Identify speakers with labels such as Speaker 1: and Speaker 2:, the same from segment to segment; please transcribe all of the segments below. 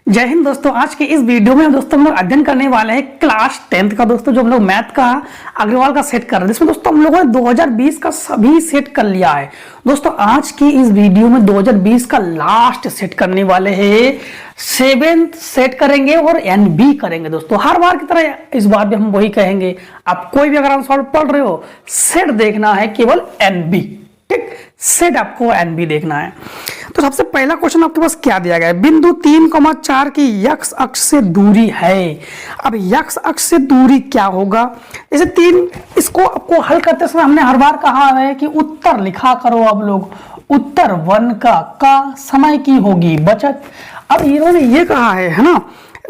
Speaker 1: जय हिंद दोस्तों। आज के इस वीडियो में दोस्तों हम लोग अध्ययन करने वाले हैं क्लास 10th का दोस्तों, जो हम लोग मैथ का अग्रवाल का सेट कर रहे हैं। इसमें दोस्तों हम लोगों ने 2020 का सभी सेट कर लिया है। दोस्तों आज की इस वीडियो में 2020 का लास्ट सेट करने वाले हैं। 7th सेट करेंगे और एनबी करेंगे। दोस्तों हर बार की तरह इस बार भी हम वही कहेंगे, आप कोई भी अगर हम सॉल्व पढ़ रहे हो सेट देखना है, केवल एनबी। ठीक, सेट आपको एनबी देखना है। तो सबसे पहला क्वेश्चन आपके पास क्या दिया गया है? बिंदु 3,4 की x अक्ष से दूरी है। अब x अक्ष से दूरी क्या होगा? जैसे 3, इसको आपको हल करते समय हमने हर बार कहा है कि उत्तर लिखा करो। अब लोग उत्तर 1 का समय की होगी बचत। अब इन्होंने ये कहा है ना,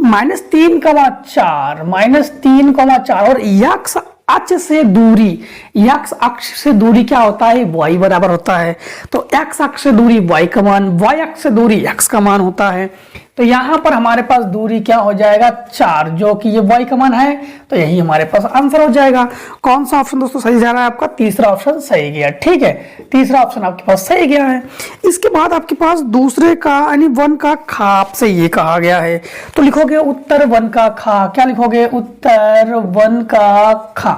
Speaker 1: -3,4 और x अक्ष से दूरी, x अक्ष से दूरी क्या होता है? y बराबर होता है। तो x अक्ष से दूरी y का मान, y अक्ष से दूरी x का मान होता है। तो यहां पर हमारे पास दूरी क्या हो जाएगा? 4, जो कि ये y का मान है। तो यही हमारे पास आंसर हो जाएगा। कौन सा ऑप्शन दोस्तों सही जा रहा है आपका? तीसरा ऑप्शन सही गया। ठीक है, तीसरा ऑप्शन आपके पास सही गया है। इसके बाद आपके पास दूसरे का यानी 1 का खाप से ये कहा गया है। तो लिखोगे उत्तर 1 का खा। क्या लिखोगे? उत्तर 1 का खा।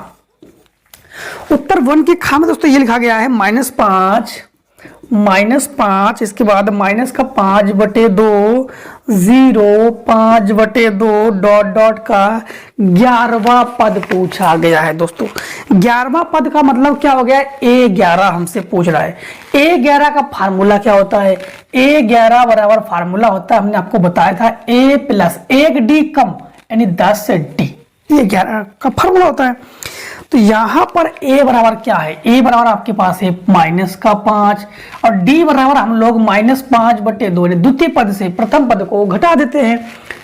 Speaker 1: उत्तर 1 के खा में दोस्तों ये लिखा गया है -5, इसके बाद -5/2, 0, 5/2 डॉट का 11वां पद पूछा गया है। दोस्तों 11वां पद का मतलब क्या हो गया? A11 हमसे पूछ रहा है। A11 का फार्मूला क्या होता है? A11 बराबर फार्मूला होता है, हमने आपको बताया था A प्लस 1 D कम यानी 10 से D, ये 11 का फार्मूला होता है। तो यहां पर a बराबर क्या है? a बराबर आपके पास है -5 और d बराबर हम लोग -5/2 द्वितीय पद से प्रथम पद को घटा देते हैं।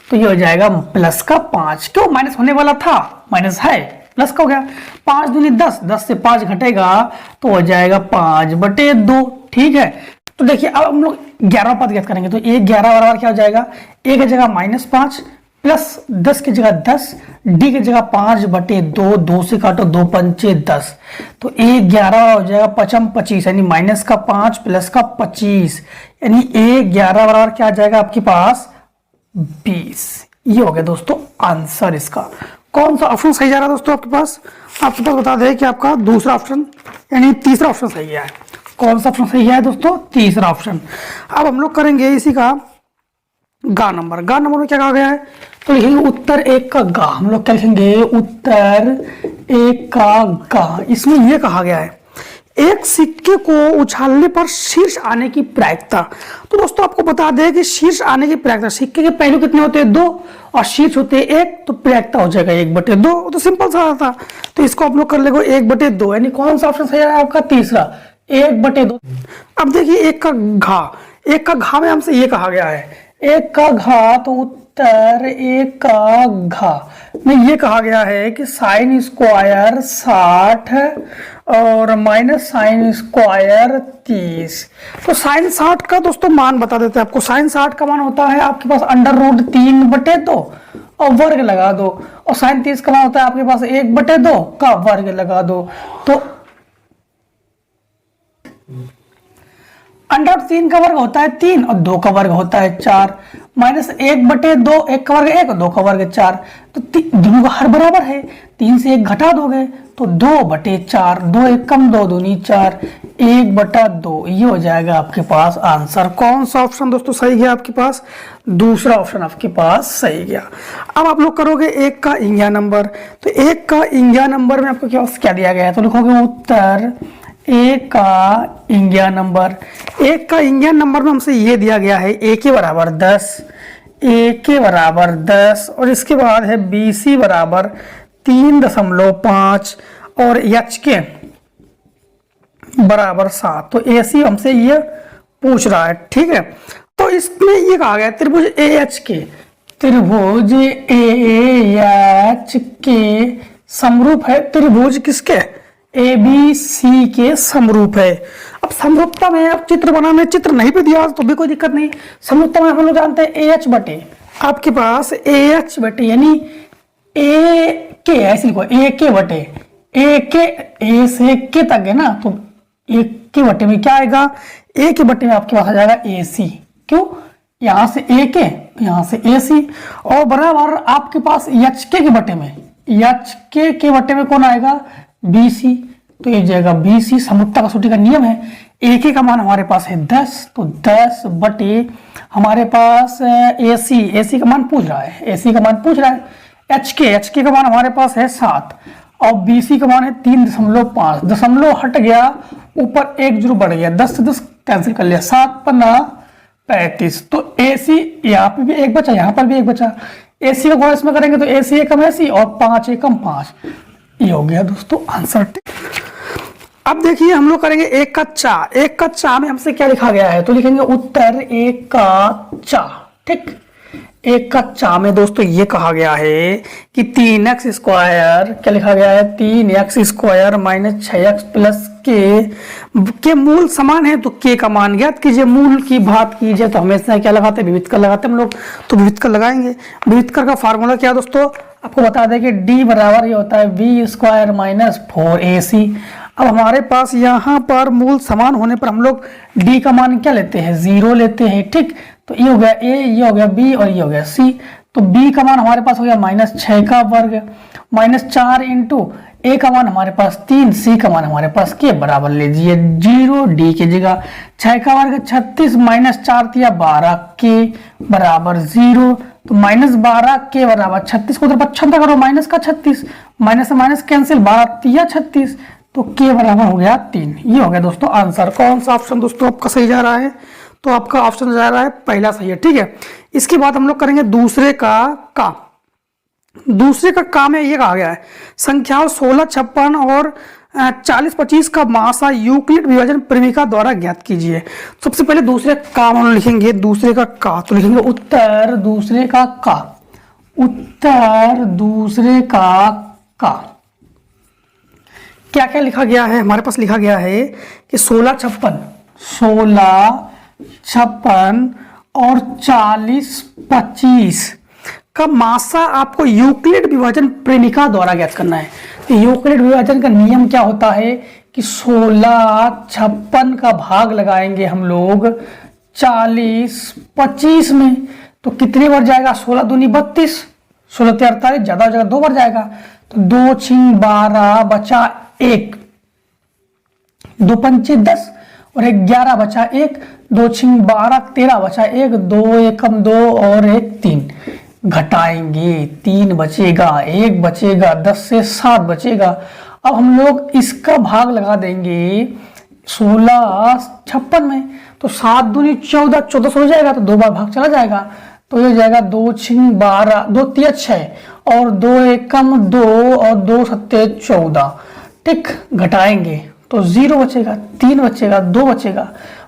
Speaker 1: तो ये हो जाएगा +5। क्यों? माइनस होने वाला था, माइनस है, प्लस का हो गया। 5 दूनी 10, 10 से 5 घटेगा तो हो जाएगा 5/2। ठीक है, तो देखिए अब हम लोग 11वां पद ज्ञात करेंगे। तो a11 बराबर क्या हो जाएगा? a की जगह -5 प्लस 10 की जगह 10, डी की जगह 5/2, 2 से काटो 2 पंचे 10। तो A11 हो जाएगा 5×5 यानी -5 प्लस का 25 यानी A11 बराबर क्या आ जाएगा आपके पास? 20। ये हो गया दोस्तों आंसर इसका। कौन सा ऑप्शन सही जा रहा है दोस्तों आपके पास? आपके पास बता दें कि आपका दूसरा ऑप्शन यानी तीसरा ऑप्शन सही है। कौन सा ऑप्शन सही है दोस्तों? तीसरा ऑप्शन। अब हम लोग करेंगे इसी का गा नंबर में क्या कहा गया है? तो लिखेंगे उत्तर 1 का गा। हम लोग क्या लिखेंगे? उत्तर 1 का गा। इसमें यह कहा गया है एक सिक्के को उछालने पर शीर्ष आने की प्रायिकता। तो दोस्तों आपको बता दें कि शीर्ष आने की प्रायिकता, सिक्के के पहलू कितने होते हैं? 2 और शीर्ष होते हैं 1, तो प्रायिकता हो जाएगा 1/2। तो सिंपल सा था। तो इसको आप लोग कर लेंगे 1/2 यानी कौन सा ऑप्शन सही है आपका? तीसरा, 1/2। अब देखिए 1 का घा में हमसे ये कहा गया है 1 का घा। तो उत्तर 1 का घा में ये कहा गया है कि sin स्क्वायर 60 और -sin स्क्वायर 30। तो sin 60 का दोस्तों मान बता देते हैं आपको। sin 60 का मान होता है आपके पास √3/2 और वर्ग लगा दो, और sin 30 का मान होता है आपके पास 1/2 का वर्ग लगा दो। तो √3 का वर्ग होता है 3 और 2 का वर्ग होता है 4, -1/2, 1 का वर्ग 1 और 2 का वर्ग 4। तो दोनों का हर बराबर है, 3 से 1 घटा दोगे तो 2/4, 2 1 कम 2 दूनी 4, 1/2। ये हो जाएगा आपके पास आंसर। कौन सा ऑप्शन दोस्तों सही गया आपके पास? दूसरा ऑप्शन आपके पास सही गया। अब आप लोग करोगे 1 का इंगिया नंबर। तो 1 का इंगिया नंबर में आपको क्या दिया गया है? तो लिखोगे उत्तर 1 का इंगिया नंबर। 1 का इंगिया नंबर में हमसे ये दिया गया है a के बराबर 10 और इसके बाद है BC बराबर 3.5 और h के बराबर 7। तो AC हमसे ये पूछ रहा है। ठीक है, तो इसमें ये कहा गया त्रिभुज AH के समरूप है। त्रिभुज किसके? ABC के समरूप है। अब समरूपता में आप चित्र बनाने, चित्र नहीं पे दिया तो भी कोई दिक्कत नहीं। समरूपता में हम लोग जानते हैं AH बटे आपके पास AH बटे यानी A के, ऐसे लिखो A के बटे A के, A से के तक है ना, तो A के बटे में क्या आएगा? A के बटे में आपके पास आ जाएगा AC। क्यों? यहाँ से ए के, यहाँ से ए सी, और बराबर आपके पास एच के बटे में, एच के बटे में कौन आएगा, बी सी। तो ये जाएगा बी सी। समरूपता कसौटी का नियम है, ए के का मान हमारे पास है 10, तो 10 बटे हमारे पास ए सी का मान पूछ रहा है, ए सी का मान पूछ रहा है। एच के का मान हमारे पास है 7 और बी सी का मान है 3.5, दशमलव हट गया, ऊपर एक जीरो बढ़ गया, 10 से 10 कैंसिल कर लिया, 7 पन्ना 35। तो ए सी यहाँ पे भी एक बचा, यहाँ पर भी एक बचा, ए सी का गुणा इसमें करेंगे तो ए सी एकम ए सी और 5 एकम 5। ये हो गया दोस्तों आंसर। अब देखिए हम लोग करेंगे एक का चा में हमसे क्या लिखा गया है, तो लिखेंगे उत्तर एक का चा। ठीक, एक का चा में दोस्तों ये कहा गया है कि 3x स्क्वायर, क्या लिखा गया है, 3x square minus 6x plus के मूल समान है, तो के का मान ज्ञात कीजिए। मूल की बात कीजिए तो हमेशा क्या लगाते हैं, विविध कर लगाते हैं हम लोग, तो विविध कर लगाएंगे। विविध कर का फार्मूला क्या है दोस्तों, आपको बता दें कि d बराबर ये होता है बी स्क्वायर माइनस 4ac। अब हमारे पास यहाँ पर मूल समान होने पर हम लोग d का मान क्या लेते हैं, 0 लेते हैं। ठीक, तो ये हो गया a, ये हो गया b और ये हो गया c। तो b का मान हमारे पास हो गया -6 का वर्ग, -4 इंटू a का मान हमारे पास 3, c का मान हमारे पास के बराबर लीजिए 0, d की जगह 6 का वर्ग 36 -4 दिया 12 के बराबर 0। तो -12 के बराबर 36 को उधर 55 करो, माइनस का 36, माइनस से माइनस कैंसिल, 12 तिया 36, तो के बराबर हो गया 3। ये हो गया दोस्तों आंसर। कौन सा ऑप्शन दोस्तों आपका सही जा रहा है, तो आपका ऑप्शन जा रहा है पहला सही है। ठीक है, इसके बाद हम लोग करेंगे दूसरे का में ये कहा गया है संख्याओं 16, 56 और 40, 25 का मासा यूक्लिड विभाजन प्रेमिका द्वारा ज्ञात कीजिए। सबसे पहले दूसरे का हम लिखेंगे, दूसरे का तो लिखेंगे उत्तर दूसरे का उत्तर दूसरे का क्या क्या लिखा गया है, हमारे पास लिखा गया है कि 16, 56 और 40, 25 का मासा आपको यूक्लिड विभाजन प्रेमिका द्वारा ज्ञात करना है। तो यूक्लिड विभाजन का नियम क्या होता है कि 16, 56 का भाग लगाएंगे हम लोग 40, 25 में, तो कितनी बार जाएगा, 16 दूनी 32, 16 ते 48, ज्यादा हो जाएगा 2 बार जाएगा, तो 2 छिंग 12 बचा 1, 2 पंचे 10 और 11 बचा 1, 2 छिंग 12 13 बचा 1, 2 एकम 2 और 1 3, घटाएंगे 3 बचेगा, 1 बचेगा, 10 से 7 बचेगा। अब हम लोग इसका भाग लगा देंगे 16, 56 में, तो 7 दूनी 14, 14 हो जाएगा, तो 2 बार भाग चला जाएगा, तो ये जाएगा 2 छिंग 12, 2 तिया 6 और 2 एकम 2 और 2 सत्ते 14। ठीक, घटाएंगे तो 0 बचेगा, 3 बचेगा, 2 बचेगा,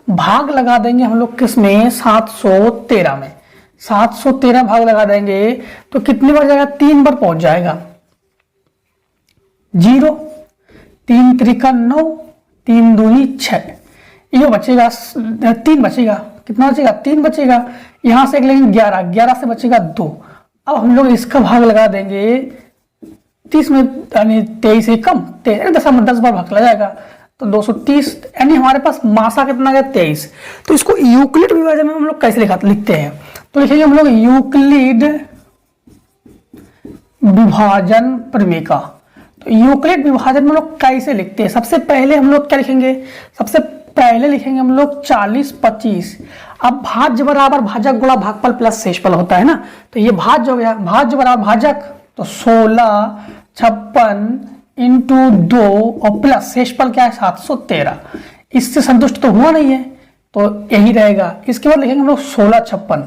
Speaker 1: भाग लगा देंगे हम लोग किसमें, 713 में। 713 भाग लगा देंगे तो कितनी बार जाएगा, 3 बार पहुंच जाएगा, 0, 3 त्रिका 9, 3 दूनी 6, ये बचेगा 3 बचेगा, कितना बचेगा, 3 बचेगा, यहां से लेंगे 11, 11 से बचेगा 2। अब हम लोग इसका भाग लगा देंगे 30 में, यानी 23 कम 10 बार भाग चला जाएगा, तो 230, यानी हमारे पास मासा कितना गया 23। तो इसको यूक्लिड विभाजन में हम लोग कैसे लिखते हैं, तो लिखेंगे हम लोग यूक्लिड विभाजन प्रेमिका। तो यूक्लिड विभाजन में हम लोग कैसे लिखते हैं, सबसे पहले हम लोग क्या लिखेंगे, सबसे पहले लिखेंगे हम लोग 40, 25। अब भाज्य बराबर भाजक गुणा भागफल प्लस शेषफल होता है ना, तो ये भाज्य हो गया, भाज्य बराबर भाजक, तो 16, 56 इंटू 2 और प्लस शेषफल क्या है 713। इससे संतुष्ट तो हुआ नहीं है, तो यही रहेगा। इसके बाद लिखेंगे हम लोग 16, 56,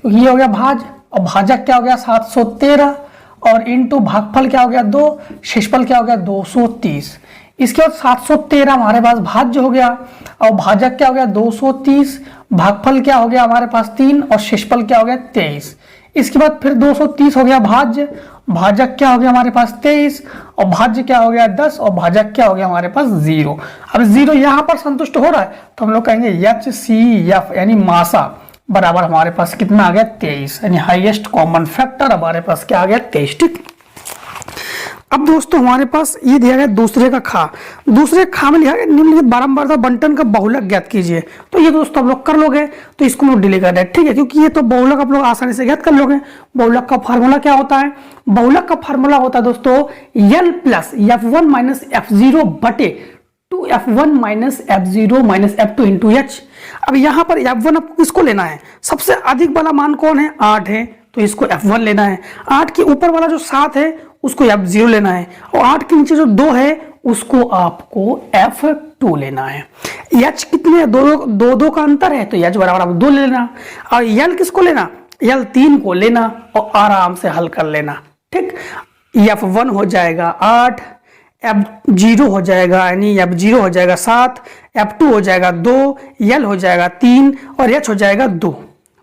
Speaker 1: तो ये हो गया भाज, और भाजक क्या हो गया 713 और इंटू भागफल क्या हो गया 2, शेषफल क्या हो गया 230। इसके बाद 713 हमारे पास भाज्य हो गया और भाजक क्या हो गया 230, भागफल क्या हो गया हमारे पास 3 और शेषफल क्या हो गया 23। इसके बाद फिर 230 हो गया भाज्य, भाजक क्या हो गया हमारे पास 23 और भाज्य क्या हो गया 10 और भाजक क्या हो गया हमारे पास 0। अब 0 यहां पर संतुष्ट हो रहा है तो हम लोग कहेंगे HCF यानी मासा बराबर हमारे पास कितना आ गया 23, यानी हाईएस्ट कॉमन फैक्टर हमारे पास क्या आ गया 23। ठीक, अब दोस्तों हमारे पास ये दिया गया दूसरे का खा, दूसरे खा में लिखा गया निम्नलिखित बारंबारता बंटन का बहुलक ज्ञात कीजिए। तो ये दोस्तों आप लोग कर लोगे, तो इसको हम लोग डिलीट कर रहे हैं, ठीक है, क्योंकि ये तो बहुलक आप लोग आसानी से ज्ञात कर लोगे। बहुलक का फार्मूला क्या होता है? बहुलक का फार्मूला होता है दोस्तों L plus F1 minus F0 बटे 2F1 minus F0 minus F2 into H। अब यहाँ पर F1 आपको किसको लेना है? सबसे अधिक वाला मान कौन है? 8 है, तो इसको F1 लेना है। 8 के ऊपर वाला जो 7 है उसको F0 लेना है, और 8 के नीचे जो 2 है उसको आपको F2 लेना है। H कितने? दो का अंतर है, तो H बराबर आप 2 ले लेना। और L किसको लेना? L 3 को लेना और आराम से हल कर लेना, ठीक। F1 हो जाएगा 8, F0 हो जाएगा यानी F0 हो जाएगा 7, F2 हो जाएगा 2, L हो जाएगा 3 और H हो जाएगा 2।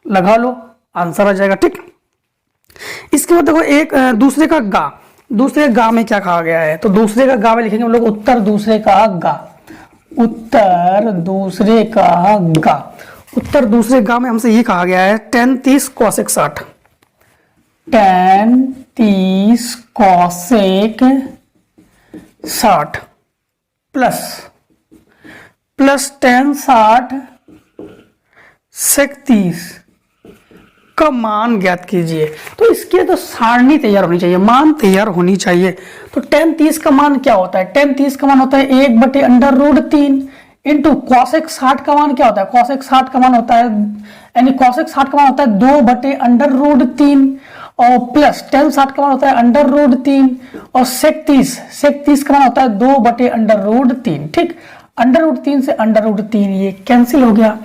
Speaker 1: लगा लो, आंसर आ जाएगा, ठीक। इसके बाद देखो एक दूसरे का गा, दूसरे गा में क्या कहा गया है? तो दूसरे का गा में लिखेंगे हम लोग उत्तर दूसरे का गा, उत्तर दूसरे का गा। उत्तर दूसरे गा में हमसे ये कहा गया है tan 30 cosec 60, tan 30 cosec 60 plus tan 60 sec 30 का मान ज्ञात कीजिए। तो इसके तो सारणी तैयार होनी चाहिए, मान तैयार होनी चाहिए। तो tan 30 का मान क्या होता है? tan 30 का मान होता है 1 बटे √3 इंटू cosec 60 का मान क्या होता है? cosec 60 का मान होता है यानी cosec 60 का मान होता है 2 बटे √3 और प्लस tan 60 का मान होता है √3 और sec 30 का मान होता है 2 बटे √3, ठीक। √3 से √3 ये कैंसिल हो गया।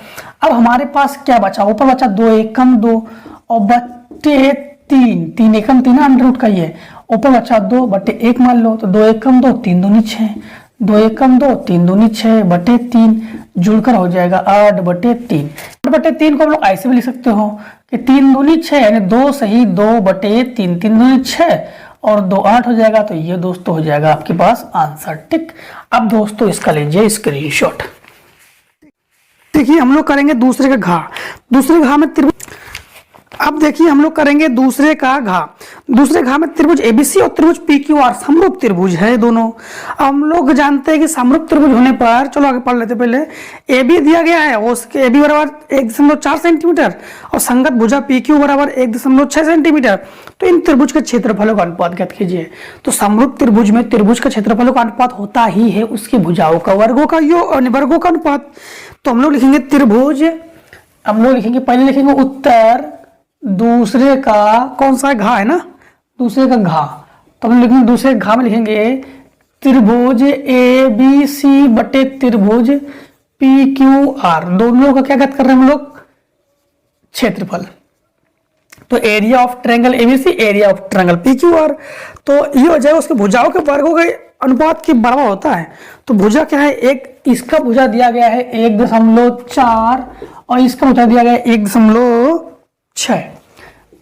Speaker 1: अब हमारे पास क्या बचा? ऊपर बचा 2 एकम 2 और बटे 3 एकम 3 अंडर का ये, ऊपर बचा 2 बटे 1 मान लो, तो 2 एकम 2 3 दूनी 6, 2 एकम 2 3 दूनी 6 बटे 3 जुड़कर हो जाएगा 8 बटे 3। 8 बटे 3 को हम लोग ऐसे भी लिख सकते हो कि 3 दूनी 6 यानी 2 सही 2 बटे 3, 3 दूनी 6 और 2 8 हो जाएगा। तो ये दोस्तों हो जाएगा आपके पास आंसर, ठीक। अब दोस्तों इसका लीजिए स्क्रीनशॉट। देखिए हम लोग करेंगे दूसरे का घा, दूसरे घा में त्रिभुज। अब देखिए हम लोग करेंगे दूसरे का घा, दूसरे घा में त्रिभुज ABC और त्रिभुज PQR समरूप त्रिभुज है दोनों। हम लोग जानते हैं कि समरूप त्रिभुज होने पर, चलो आगे पढ़ लेते पहले। AB दिया गया है, उसके AB बराबर 1.4 सेंटीमीटर और संगत भुजा PQ बराबर 1.6 सेंटीमीटर। तो इन त्रिभुज के क्षेत्रफलों का अनुपात ज्ञात कीजिए। तो समरूप त्रिभुज में त्रिभुज का क्षेत्रफलों का अनुपात होता ही है उसकी भुजाओं का वर्गों का वर्गों का अनुपात। तो हम लोग लिखेंगे त्रिभुज, हम लोग लिखेंगे पहले लिखेंगे उत्तर दूसरे का कौन सा घा है ना, दूसरे का घा। तो हम लिखेंगे दूसरे घा में लिखेंगे त्रिभुज ABC बटे त्रिभुज PQR, दोनों का क्या ज्ञात कर रहे हैं हम लोग? क्षेत्रफल। तो area of triangle ABC, area of triangle PQR। तो ये हो जाएगा उसके भुजाओं के वर्गों के अनुपात के बराबर होता है। तो भुजा क्या है? एक इसका भुजा दिया गया है 1.4 और इसका भुजा दिया गया है 1.6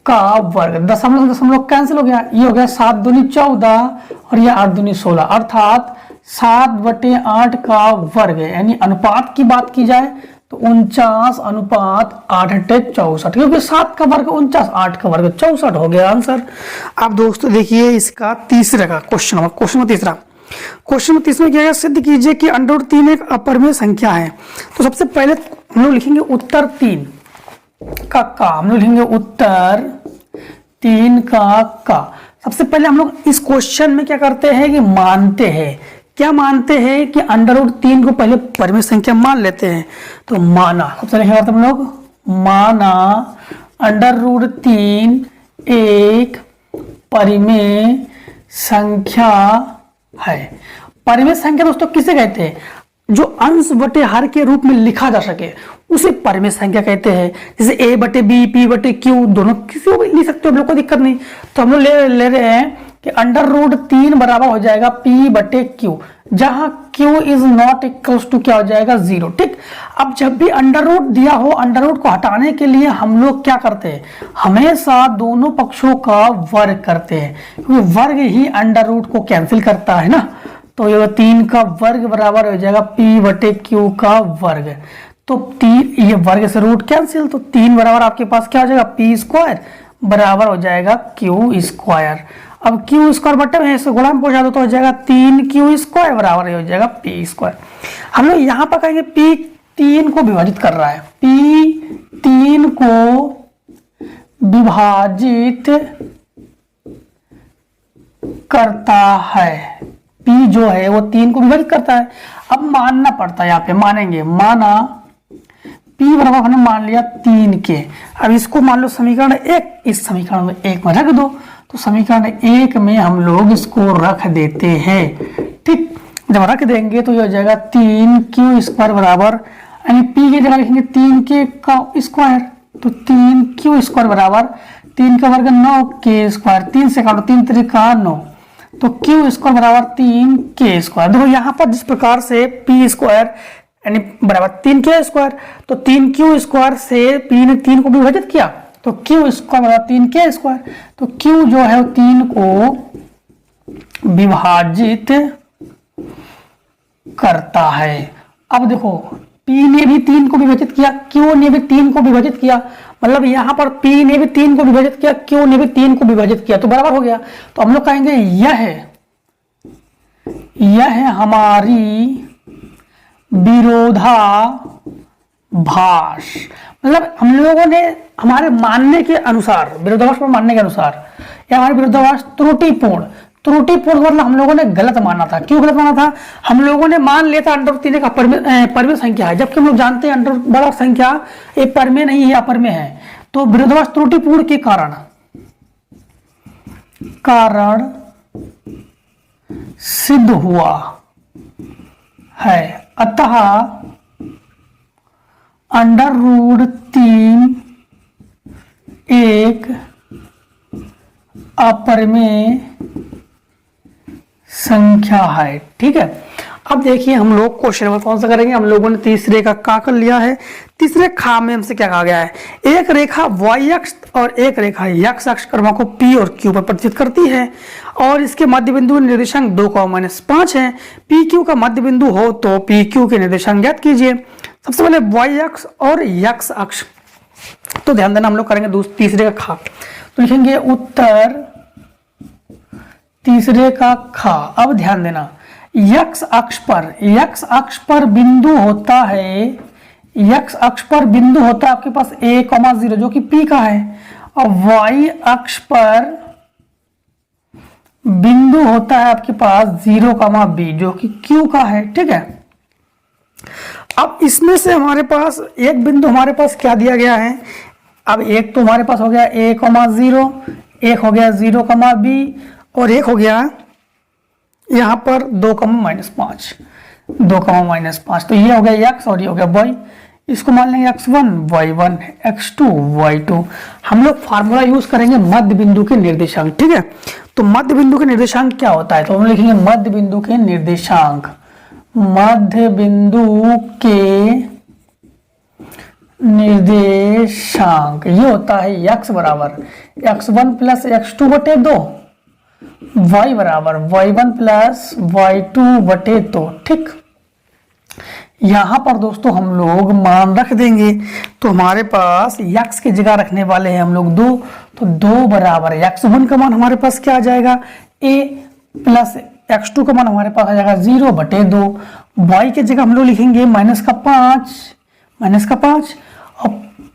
Speaker 1: का वर्ग। दशमलव कैंसिल हो गया, ये हो गया 7 दूनी 14 और ये 8 दूनी 16, अर्थात 7 बटे 8 का वर्ग है। यानी अनुपात की बात की जाए तो 49 अनुपात 8 अट्ठे 64, क्योंकि 7 का वर्ग 49, 8 का वर्ग 64 हो गया आंसर। अब दोस्तों देखिए इसका तीसरे का क्वेश्चन में तीसरा में क्या है? सिद्ध कीजिए कि √3 एक अपरिमेय संख्या है। तो सबसे पहले हम लोग लिखेंगे उत्तर 3 का हम लोग लिखेंगे उत्तर 3 का। सबसे पहले हम लोग इस क्वेश्चन में क्या करते हैं कि मानते हैं, क्या मानते हैं कि √3 को पहले परिमेय संख्या मान लेते हैं। तो माना, सबसे पहले क्या करते हैं हम लोग? माना √3 एक परिमेय संख्या है। परिमेय संख्या दोस्तों किसे कहते हैं? जो अंश बटे हर के रूप में लिखा जा सके उसे परिमेय संख्या कहते हैं। जैसे A बटे B, P बटे Q, दोनों किसी को भी लिख सकते हो, हम लोग को दिक्कत नहीं। तो हम लोग ले रहे हैं कि √3 बराबर हो जाएगा P बटे Q, जहां Q is not equals to क्या हो जाएगा? 0, ठीक। अब जब भी अंडर दिया हो, अंडर को हटाने के लिए हम लोग क्या करते हैं? हमेशा दोनों पक्षों का वर्ग करते हैं, क्योंकि वर्ग ही अंडर को कैंसिल करता है ना। तो ये 3 का वर्ग बराबर हो जाएगा P बटे Q का वर्ग। तो 3, ये वर्ग से रूट कैंसिल, तो 3 बराबर आपके पास क्या हो जाएगा? P² बराबर हो जाएगा Q²। अब क्यू स्क्वायर बटे में इसको गुणा में पहुंचा दो तो हो जाएगा 3q² बराबर हो जाएगा p²। हम लोग यहाँ पर कहेंगे p 3 को विभाजित कर रहा है, p 3 को विभाजित करता है, p जो है वो 3 को विभाजित करता है। अब मानना पड़ता है, यहाँ पे मानेंगे, माना p बराबर हमने मान लिया 3 के। अब इसको मान लो समीकरण 1, इस समीकरण में 1 में रख दो, तो समीकरण 1 में हम लोग इसको रख देते हैं। ठीक, जब रख देंगे तो ये हो जाएगा 3q² बराबर, यानी p की जगह लिखेंगे 3 के का स्क्वायर, तो 3q² बराबर 3 का वर्ग 9k², 3 से काटो 3 3 9, तो q² बराबर 3k²। देखो यहाँ पर जिस प्रकार से p² यानी बराबर 3k², तो 3q² से p ने 3 को विभाजित किया, तो q² बराबर 3k², तो q जो है वो 3 को विभाजित करता है। अब देखो p ने भी 3 को विभाजित किया, q ने भी 3 को विभाजित किया, मतलब यहाँ पर p ने भी 3 को विभाजित किया, q ने भी 3 को विभाजित किया, तो बराबर हो गया। तो हम लोग कहेंगे यह हमारी विरोधाभास, मतलब हम लोगों ने हमारे मानने के अनुसार, विरोधाभास पर मानने के अनुसार, या हमारे विरोधाभास त्रुटिपूर्ण मतलब हम लोगों ने गलत माना था। क्यों गलत माना था? हम लोगों ने मान लिया था √3 एक परमेय संख्या है, जबकि हम लोग जानते हैं अंडर बड़ा संख्या एक परमेय नहीं है, अपरमेय है। तो विरोधाभास त्रुटिपूर्ण के कारण सिद्ध हुआ है, अतः √3 एक अपरमेय संख्या है। ठीक है, अब देखिए हम लोग क्वेश्चन नंबर कौन सा करेंगे। हम लोगों ने तीसरे का कर लिया है। तीसरे खा में हमसे क्या कहा गया है, एक रेखा y अक्ष और एक रेखा x अक्ष क्रमांक को p और q पर प्रतिष्ठित करती है और इसके मध्य बिंदु निर्देशांक 2, -5 है। p q का मध्य बिंदु हो तो p q के निर्देशांक ज्ञात कीजिए। सबसे पहले y अक्ष और x अक्ष, तो ध्यान देना हम लोग करेंगे तीसरे का खा, तो लिखेंगे उत्तर तीसरे का खा। अब ध्यान देना x अक्ष पर बिंदु होता है, x अक्ष पर बिंदु होता है आपके पास a, 0 जो कि p का है, और y अक्ष पर बिंदु होता है आपके पास 0, b जो कि q का है। ठीक है, अब इसमें से हमारे पास एक बिंदु हमारे पास क्या दिया गया है, अब एक तो हमारे पास हो गया a, 0, एक हो गया 0, b और एक हो गया यहाँ पर 2, -5, 2, -5, तो ये हो गया x और ये हो गया y। इसको मान लेंगे x1 y1 x2 y2। हम लोग फार्मूला यूज करेंगे मध्य बिंदु के निर्देशांक। ठीक है, तो मध्य बिंदु के निर्देशांक क्या होता है, तो हम लिखेंगे मध्य बिंदु के निर्देशांक, मध्य बिंदु के निर्देशांक ये होता है x बराबर x1 + x2/2, y बराबर y1 + y2/2। ठीक, यहां पर दोस्तों हम लोग मान रख देंगे, तो हमारे पास x की जगह रखने वाले हैं हम लोग 2, तो 2 बराबर x1 का मान हमारे पास क्या आ जाएगा a + x2 का मान हमारे पास आ जाएगा 0/2, y की जगह हम लोग लिखेंगे -5 और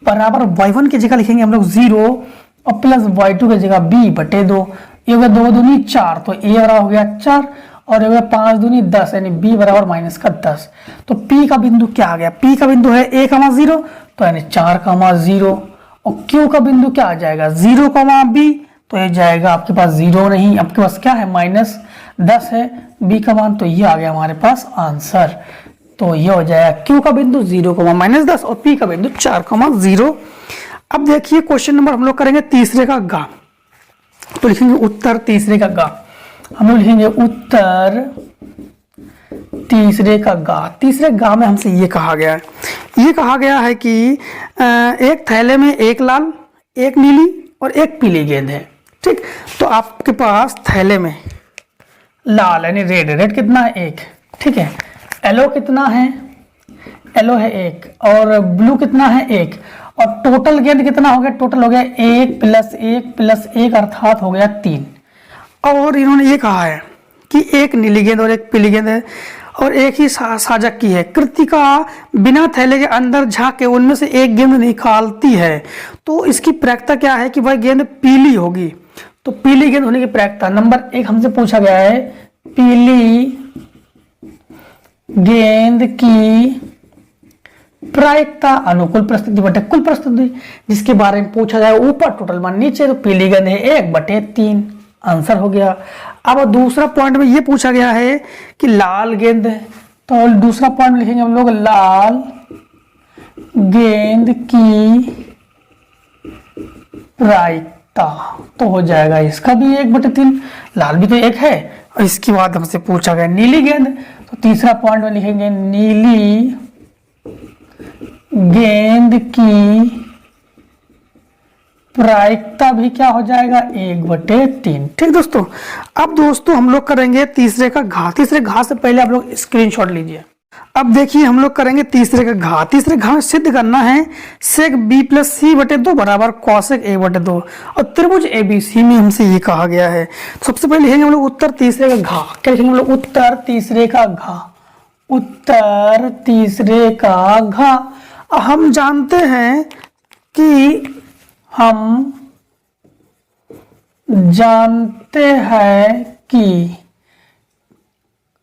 Speaker 1: बराबर y1 की जगह लिखेंगे हम लोग 0 और प्लस y2 की जगह b/2। ये हो गया 2 दूनी 4, तो a बराबर हो गया 4 और ये हो गया 5 दूनी 10, यानी b बराबर -10। तो p का बिंदु क्या आ गया, p का बिंदु है a, 0, तो यानी 4, 0, और q का बिंदु क्या आ जाएगा 0, b, तो ये जाएगा आपके पास 0 नहीं, आपके पास क्या है -10 है b का मान, तो ये आ गया हमारे पास आंसर। तो ये हो जाएगा q का बिंदु 0, -10 और p का बिंदु 4, 0। अब देखिए क्वेश्चन नंबर हम लोग करेंगे तीसरे का गा, तो लिखेंगे उत्तर तीसरे का गा। हम लोग लिखेंगे उत्तर तीसरे का गा। तीसरे गा में हमसे ये कहा गया है कि एक थैले में एक लाल, एक नीली और एक पीली गेंद है। ठीक, तो आपके पास थैले में लाल यानी रेड कितना है 1, ठीक है, येलो कितना है, येलो है 1, और ब्लू कितना है 1, और टोटल गेंद कितना हो गया, टोटल हो गया 1 + 1 + 1 अर्थात हो गया 3। और इन्होंने ये कहा है कि एक नीली गेंद और एक पीली गेंद है और एक ही साजक की है। कृतिका बिना थैले के अंदर झांक के उनमें से एक गेंद निकालती है, तो इसकी प्रायिकता क्या है कि वह गेंद पीली होगी। तो पीली गेंद होने की प्रायिकता नंबर 1 हमसे पूछा गया है, पीली गेंद की प्रायिकता अनुकूल परिस्थिति बटे कुल परिस्थिति, जिसके बारे में पूछा जाए ऊपर टोटल मान नीचे, तो पीली गेंद है 1/3, आंसर हो गया। अब दूसरा पॉइंट में ये पूछा गया है कि लाल गेंद है, तो दूसरा पॉइंट लिखेंगे हम लोग लाल गेंद की प्रायिकता, तो हो जाएगा इसका भी 1/3, लाल भी तो 1 है। और इसके बाद हमसे पूछा गया नीली गेंद, तो तीसरा पॉइंट में लिखेंगे नीली गेंद की प्रायिकता भी क्या हो जाएगा 1/3। ठीक दोस्तों, अब दोस्तों हम लोग करेंगे तीसरे का घात। तीसरे घात से पहले आप लोग स्क्रीनशॉट लीजिए। अब देखिए हम लोग करेंगे तीसरे का घात। तीसरे घात में सिद्ध करना है सेक बी प्लस सी बटे 2 बराबर कॉसेक ए बटे 2, और त्रिभुज एबीसी में हमसे ये कहा गया है। सबसे पहले लिखेंगे हम लोग उत्तर तीसरे का घा। क्या लिखेंगे हम लोग? उत्तर तीसरे का घा, उत्तर तीसरे का घा। हम जानते हैं कि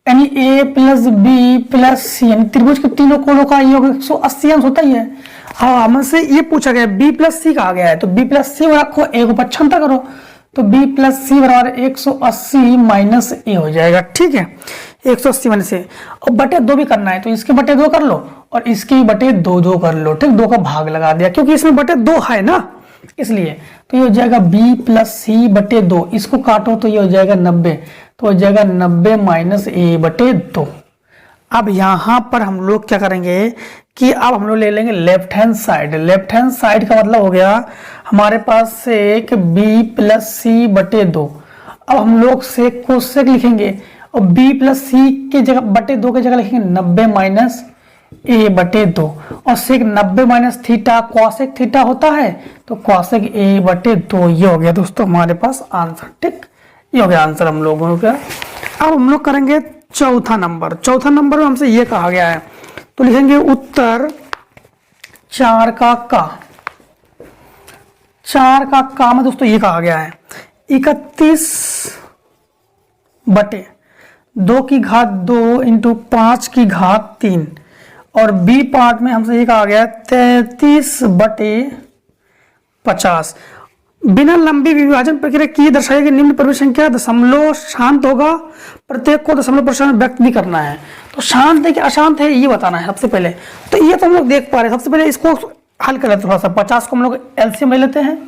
Speaker 1: यानी ए प्लस बी प्लस सी यानी त्रिभुज के तीनों कोणों का योग 180 अंश होता ही है। हाँ, हमसे ये पूछा गया बी प्लस सी कहा गया है, तो बी प्लस सी रखो, ए को पक्षांतर करो, तो बी प्लस सी बराबर 180 माइनस ए हो जाएगा। ठीक है, 180 माइनस ए, और बटे 2 भी करना है, तो इसके बटे 2 कर लो और इसके बटे 2 कर लो। ठीक, 2 का भाग लगा दिया क्योंकि इसमें बटे 2 है ना, इसलिए। तो ये हो जाएगा b प्लस सी बटे 2, इसको काटो तो ये हो जाएगा 90, तो हो जाएगा 90 माइनस ए बटे 2। अब यहाँ पर हम लोग क्या करेंगे कि अब हम लोग ले लेंगे left hand side. Left hand side का मतलब हो गया हमारे पास सेक b प्लस सी बटे 2। अब हम लोग सेक को सेक लिखेंगे और b प्लस सी के जगह बटे 2 की जगह लिखेंगे 90 माइनस ए बटे 2, और सेक 90 माइनस थीटा कॉसेक थीटा होता है, तो कॉसेक ए बटे 2। ये हो गया दोस्तों हमारे पास आंसर। ठीक, ये हो गया आंसर हम लोगों का। अब हम लोग करेंगे चौथा नंबर। चौथा नंबर में हमसे ये कहा गया है, तो लिखेंगे उत्तर 4 का का। 4 का का में दोस्तों ये कहा गया है 31 बटे 2 की घात 2 इंटू 5 की घात 3, और बी पार्ट में हमसे ये कहा गया 33 बटे 50। बिना लंबी विभाजन प्रक्रिया की दर्शाई गई निम्न परिमेय संख्या दशमलव शांत होगा, प्रत्येक को दशमलव प्रश्न में व्यक्त भी करना है। तो शांत है कि अशांत है ये बताना है सबसे पहले। तो ये तो हम लोग देख पा रहे हैं, सबसे पहले इसको हल कर लेते थोड़ा सा। 50 को हम लोग एलसीएम ले लेते हैं।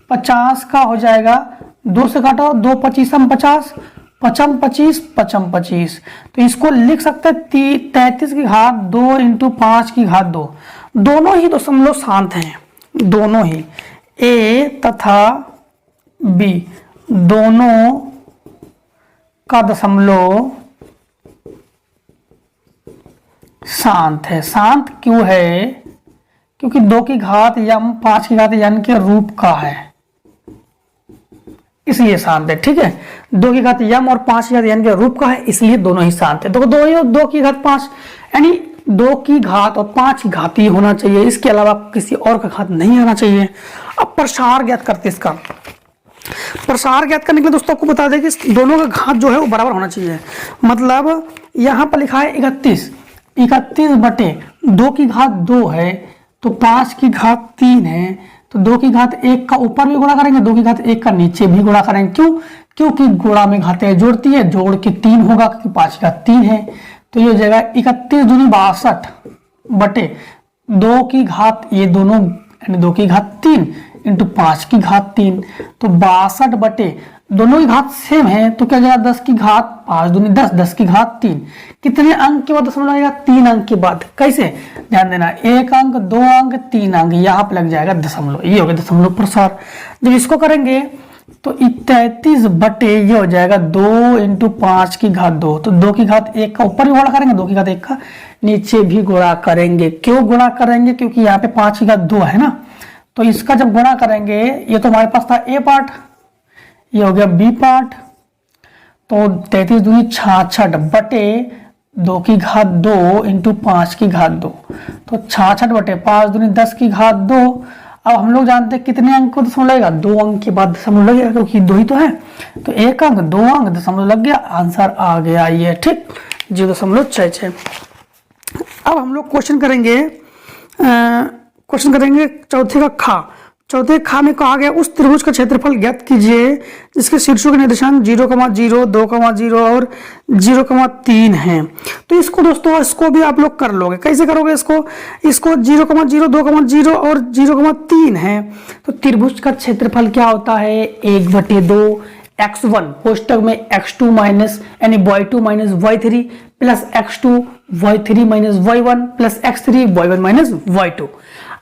Speaker 1: 50 का हो जाएगा 2 से काटो, 2 25 50, 55 25 55 25, तो इसको लिख सकते हैं 33 की घात 2 इंटू 5 की घात 2। दोनों ही दशमलव शांत हैं, दोनों ही ए तथा बी दोनों का दशमलव शांत है। शांत क्यों है? क्योंकि 2 की घात यम 5 की घात यन के रूप का है, इसलिए शांत है। ठीक है, 2 की घात यम और 5 की घात यन के रूप का है, इसलिए दोनों ही शांत है। तो 2 की घात 5 यानी 2 की घात और 5 की घात ही होना चाहिए, इसके अलावा किसी और का घात नहीं आना चाहिए। अब प्रसार ज्ञात करते इसका। प्रसार ज्ञात करने के लिए दोस्तों आपको बता दें कि दोनों का घात जो है वो बराबर होना चाहिए। मतलब यहाँ पर लिखा है 31 बटे 2 की घात 2 है, तो 5 की घात 3 है, तो 2 की घात 1 का ऊपर भी गुणा करेंगे, 2 की घात 1 का नीचे भी गुणा करेंगे। क्यों? क्योंकि गुणा में घातें जोड़ती है, जोड़ के 3 होगा क्योंकि 5 की घात 3 है। तो ये हो जाएगा 31 दूनी 62 बटे 2 की घात ये दोनों यानी 2 की घात 3 इंटू 5 की घात 3, तो 62 बटे दोनों की घात सेम है, तो क्या जाएगा 10 की घात 5 दूनी 10, 10 की घात 3। कितने अंक के बाद दशमलव आएगा? 3 अंक के बाद। कैसे? ध्यान देना, 1 अंक 2 अंक 3 अंक यहाँ पे लग जाएगा दशमलव, ये हो गया दशमलव प्रसार। जब इसको करेंगे तो 33 बटे ये हो जाएगा 2 इंटू 5 की घात 2, तो 2 की घात 1 का ऊपर भी गुणा करेंगे, 2 की घात 1 का नीचे भी गुणा करेंगे। क्यों गुणा करेंगे? क्योंकि यहाँ पे 5 की घात 2 है ना, तो इसका जब गुणा करेंगे, ये तो हमारे पास था ए पार्ट, ये हो गया बी पार्ट, तो 33 दूनी 66 बटे 2 की घात 2 इंटू 5 की घात 2, तो 66 बटे 5 दूनी 10 की घात 2। अब हम लोग जानते हैं कितने अंक को दशमलव लगेगा, 2 अंक के बाद दशमलव लगेगा क्योंकि 2 ही तो है, तो 1 अंक 2 अंक दशमलव लग गया, आंसर आ गया ये, ठीक 0.66। अब हम लोग क्वेश्चन करेंगे चौथे का खा। चौथे खा में कहा गया उस त्रिभुज का क्षेत्रफल ज्ञात कीजिए जिसके शीर्षों के निर्देशांक 0,0, 2,0 और 0,3 हैं। तो इसको दोस्तों इसको भी आप लोग कर लोगे। कैसे करोगे इसको 0,0, 2,0 और 0,3 है। तो त्रिभुज का क्षेत्रफल क्या होता है, 1/2 x1 कोष्टक में x2 माइनस यानी y2 minus y3 plus x2 y3 minus y1 plus x3 y1 minus y2।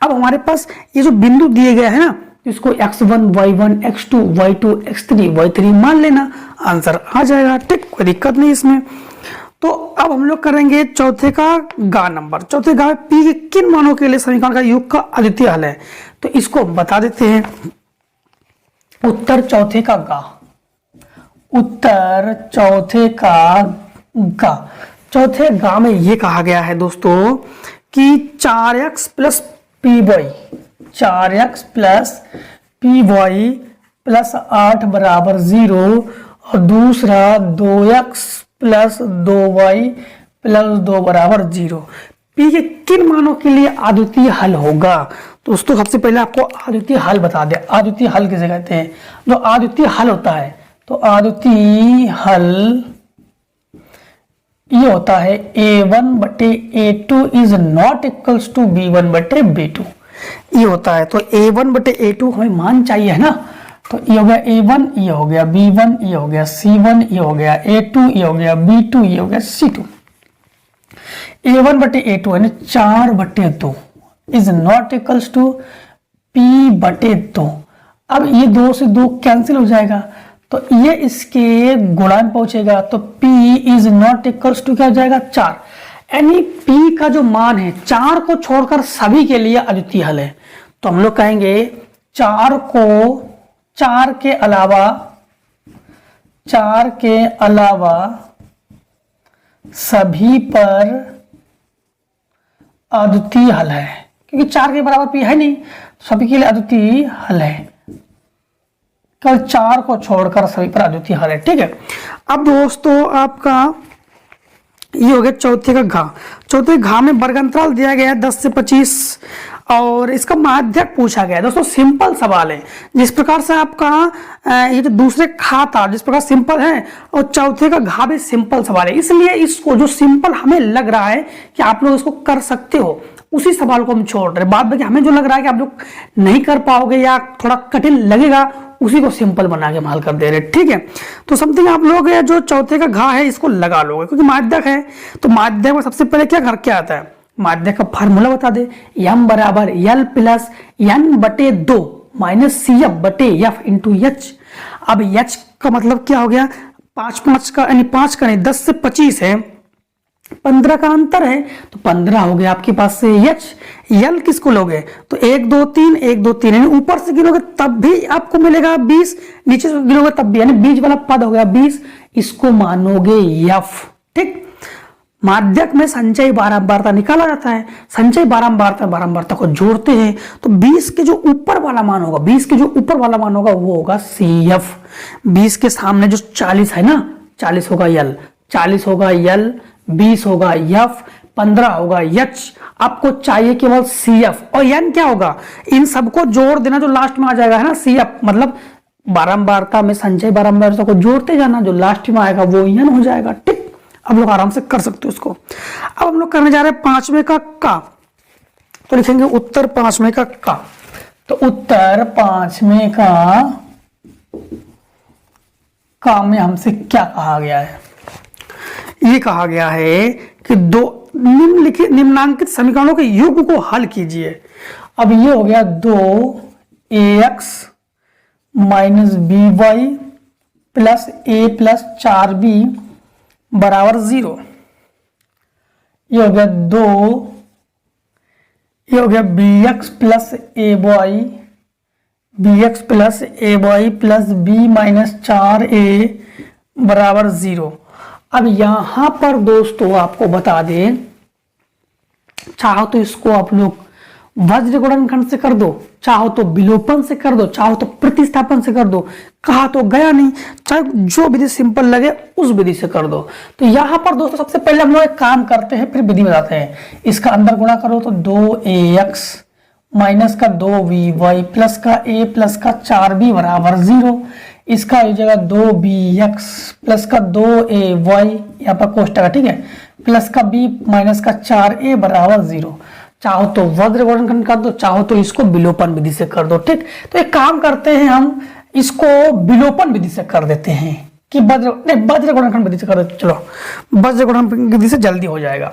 Speaker 1: अब हमारे पास ये जो बिंदु दिए गए हैं ना, इसको x1 y1 x2 y2 x3 y3 मान लेना, आंसर आ जाएगा, ठीक कोई दिक्कत नहीं इसमें। तो अब हम लोग करेंगे चौथे का गा नंबर। चौथे गा पी के किन मानों के लिए समीकरण का योग का अद्वितीय हल है, तो इसको बता देते हैं। उत्तर चौथे का गा, उत्तर चौथे का गा। चौथे गा में ये कहा गया है दोस्तों कि 4x plus p y, 4x plus p y plus 8 बराबर 0 और दूसरा 2x प्लस 2y प्लस 2 बराबर 0। पी के किन मानों के लिए अद्वितीय हल होगा। तो दोस्तों सबसे पहले आपको अद्वितीय हल बता दें। अद्वितीय हल किसे कहते हैं, जो अद्वितीय हल होता है तो अद्वितीय हल ये होता है a1 बटे a2 is not equals to b1 बटे b2, ये होता है। तो a1 बटे a2 हमें मान चाहिए है ना, तो ये हो गया a1, ये हो गया b1, ये हो गया c1, ये हो गया a2, ये हो गया b2, ये हो गया c2। a1 बटे a2 यानी 4 बटे 2 is not equals to p बटे 2। अब ये 2 से 2 कैंसिल हो जाएगा, तो ये इसके गुणा में पहुंचेगा, तो p is not equals to क्या हो जाएगा 4, यानी p का जो मान है 4 को छोड़कर सभी के लिए अद्वितीय हल है। तो हम लोग कहेंगे 4 के अलावा सभी पर अद्वितीय हल है, क्योंकि 4 के बराबर p है नहीं, सभी के लिए अद्वितीय हल है, केवल 4 को छोड़कर सभी पर अद्वितीय हल है, ठीक है। अब दोस्तों आपका ये हो गया चौथे का घा। चौथे घा में वर्ग अंतराल दिया गया है 10 से 25 और इसका माध्यक पूछा गया है। दोस्तों सिंपल सवाल है, जिस प्रकार से आपका ये जो दूसरे खा था जिस प्रकार सिंपल है और चौथे का घा भी सिंपल सवाल है, इसलिए इसको जो सिंपल हमें लग रहा है कि आप लोग इसको कर सकते हो उसी सवाल को हम छोड़ रहे। बाद में हमें जो लग रहा है कि आप लोग नहीं कर पाओगे या थोड़ा कठिन लगेगा उसी को सिंपल बना के माल कर दे रहे, ठीक है। तो समथिंग आप लोग जो चौथे का घा है इसको लगा लोगे, क्योंकि माध्यक है तो माध्यक में सबसे पहले क्या आता है, माध्यक का फार्मूला बता दे, m बराबर l प्लस n बटे 2 माइनस CF बटे F इंटू H। अब H का मतलब क्या हो गया, 5 का यानी 5 का नहीं 10 से 25 है, 15 का अंतर है तो 15 हो गया आपके पास से H। L किसको लोगे तो 1 2 3 1 2 3 यानी ऊपर से गिनोगे तब भी आपको मिलेगा 20, नीचे से गिनोगे तब भी, यानी बीच वाला पद हो गया 20, इसको मानोगे F, ठीक। माध्यक में संचय बारंबारता निकाला जाता है, संचय बारंबारता को जोड़ते हैं तो 20 के जो ऊपर वाला मान होगा, 20 के जो ऊपर वाला मान होगा वो होगा CF। 20 के सामने जो 40 है ना, 40 होगा L, 40 होगा L, 20 होगा F, 15 होगा H। आपको चाहिए केवल CF और N क्या होगा, इन सबको जोड़ देना जो लास्ट में आ जाएगा है ना CF, मतलब बारंबारता में संचय बारंबारता को जोड़ते जाना, जो लास्ट में आएगा वो N हो जाएगा, ठीक। अब लोग आराम से कर सकते हो इसको। अब हम लोग करने जा रहे हैं 5वें का का, तो लिखेंगे उत्तर 5वें का का। तो उत्तर 5वें का में हमसे क्या कहा गया है, ये कहा गया है कि दो निम्नांकित समीकरणों के योग को हल कीजिए। अब ये हो गया 2ax minus by plus a plus 4b बराबर 0। ये हो गया ये हो गया bx plus a by plus b minus 4a बराबर 0। अब यहां पर दोस्तों आपको बता दें, चाहो तो इसको आप लोग वज्र गुणनखंड से कर दो, चाहो तो विलोपन से कर दो, चाहो तो प्रतिस्थापन से कर दो, कहा तो गया नहीं, चाहे जो विधि सिंपल लगे उस विधि से कर दो। तो यहां पर दोस्तों सबसे पहले हम लोग एक काम करते हैं, फिर विधि बताते हैं। इसका अंदर गुणा करो तो 2ax माइनस का 2by प्लस का a प्लस का 4b बराबर 0। इसका हो जाएगा 2bx प्लस का 2ay, यहाँ पर कोष्टक है, ठीक है, प्लस का b माइनस का 4a बराबर 0। चाहो तो वज्र गुणनखंड कर दो, चाहो तो इसको विलोपन विधि से कर दो। ठीक, तो एक काम करते हैं, हम इसको विलोपन विधि से कर देते हैं कि वज्र गुणनखंड विधि से कर देते। चलो वज्र गुणनखंड विधि से जल्दी हो जाएगा।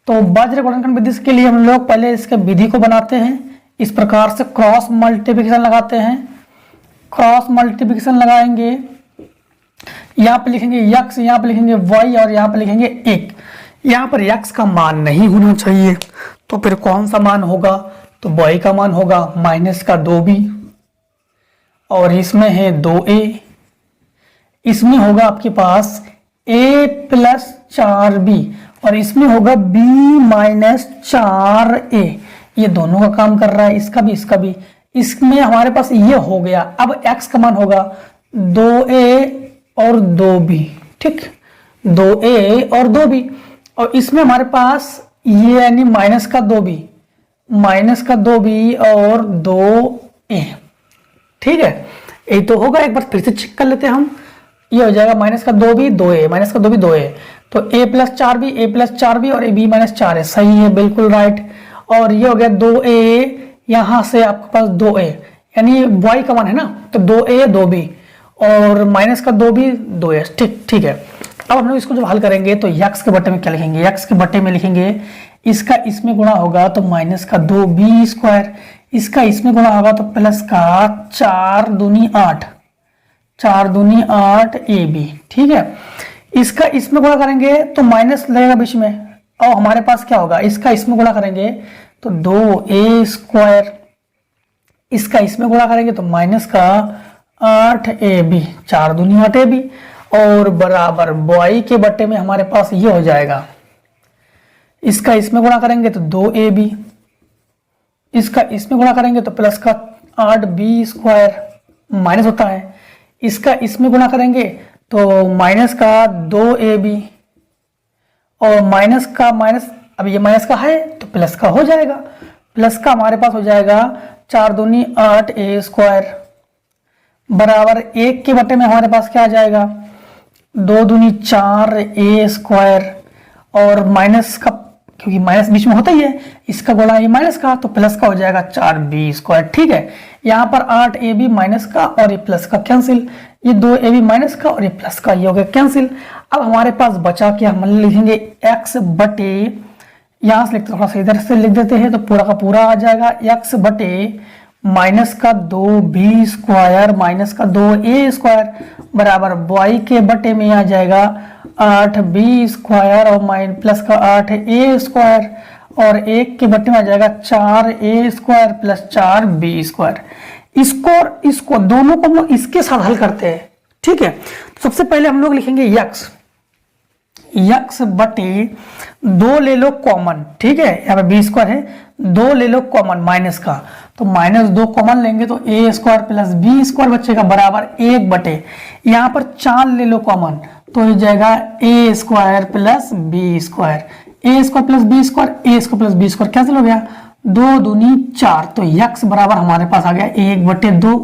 Speaker 1: तो वज्र गुणनखंड विधि के लिए हम लोग पहले इसके विधि को बनाते हैं। इस प्रकार से क्रॉस मल्टीप्लिकेशन लगाते हैं। क्रॉस मल्टीप्लिकेशन लगाएंगे, यहाँ पे लिखेंगे x, यहाँ पे लिखेंगे y और यहाँ पे लिखेंगे 1। यहाँ पर x का मान नहीं होना चाहिए, तो फिर कौन सा मान होगा, तो y का मान होगा माइनस का 2b और इसमें है 2a, इसमें होगा आपके पास a प्लस 4b और इसमें होगा b माइनस 4a। ये दोनों का काम कर रहा है, इसका भी इसका भी। इसमें हमारे पास ये हो गया। अब x का मान होगा 2a और 2b, ठीक, 2a और 2b और इसमें हमारे पास ये यानी माइनस का 2b, माइनस का 2b और 2a, ठीक है। ये तो होगा, एक बार फिर से चेक कर लेते हैं हम। ये हो जाएगा माइनस का 2b 2a, माइनस का 2b 2a, तो a plus 4b, a plus 4b और b माइनस 4 है, सही है, बिल्कुल राइट। और ये हो गया 2a, यहाँ से आपके पास 2a यानी y का मान है ना, तो 2a 2b और माइनस का 2b 2a, ठीक, ठीक है। अब हम लोग इसको जब हल करेंगे तो x के बटे में क्या लिखेंगे, x के बटे में लिखेंगे इसका इसमें गुणा होगा तो माइनस का 2b स्क्वायर, इसका इसमें गुणा होगा तो प्लस का 4 दूनी 8, 4 दूनी 8 ab, ठीक है। इसका इसमें गुणा करेंगे तो माइनस लगेगा बीच में और हमारे पास क्या होगा, इसका इसमें गुणा करेंगे तो 2a स्क्वायर, इसका इसमें गुणा करेंगे तो माइनस का 8ab, 4 दूनी 8ab और बराबर y के बटे में हमारे पास ये हो जाएगा। इसका इसमें गुणा करेंगे तो 2ab, इसका इसमें गुणा करेंगे तो प्लस का 8b स्क्वायर, माइनस होता है, इसका इसमें गुणा करेंगे तो माइनस का 2ab और माइनस का माइनस, अब ये माइनस का है तो प्लस का हो जाएगा, प्लस का हमारे पास हो जाएगा 4 दूनी 8a स्क्वायर बराबर 1 के बटे में हमारे पास क्या आ जाएगा, 2 दूनी 4a स्क्वायर और माइनस का, क्योंकि माइनस बीच में होता ही है, इसका गुणा ये माइनस का तो प्लस का हो जाएगा 4b स्क्वायर, ठीक है। यहाँ पर 8ab माइनस का और ये प्लस का कैंसिल, ये 2ab माइनस का और ये प्लस का, ये हो गया कैंसिल। अब हमारे पास बचा क्या, हम लिखेंगे x बटे, यहाँ से लिखते थोड़ा सा इधर से लिख देते हैं तो पूरा का पूरा आ जाएगा, x बटे माइनस का 2b स्क्वायर माइनस का 2a स्क्वायर बराबर y के बटे में आ जाएगा 8b स्क्वायर और माइन प्लस का 8a स्क्वायर और 1 के बटे में आ जाएगा 4a square plus 4b square. इसको दोनों को हम लोग इसके साथ हल करते हैं, ठीक है। तो सबसे पहले हम लोग लिखेंगे x बटे 2 ले लो कॉमन, ठीक है, यहाँ पे b स्क्वायर है, 2 ले लो कॉमन माइनस का, तो माइनस 2 कॉमन लेंगे तो a square plus b square बचेगा बराबर 1 बटे, यहाँ पर 4 ले लो कॉमन तो हो जाएगा a square plus b square, a square plus b square, a square plus b square cancel हो गया, 2 दूनी 4, तो x बराबर हमारे पास आ गया 1 बटे 2,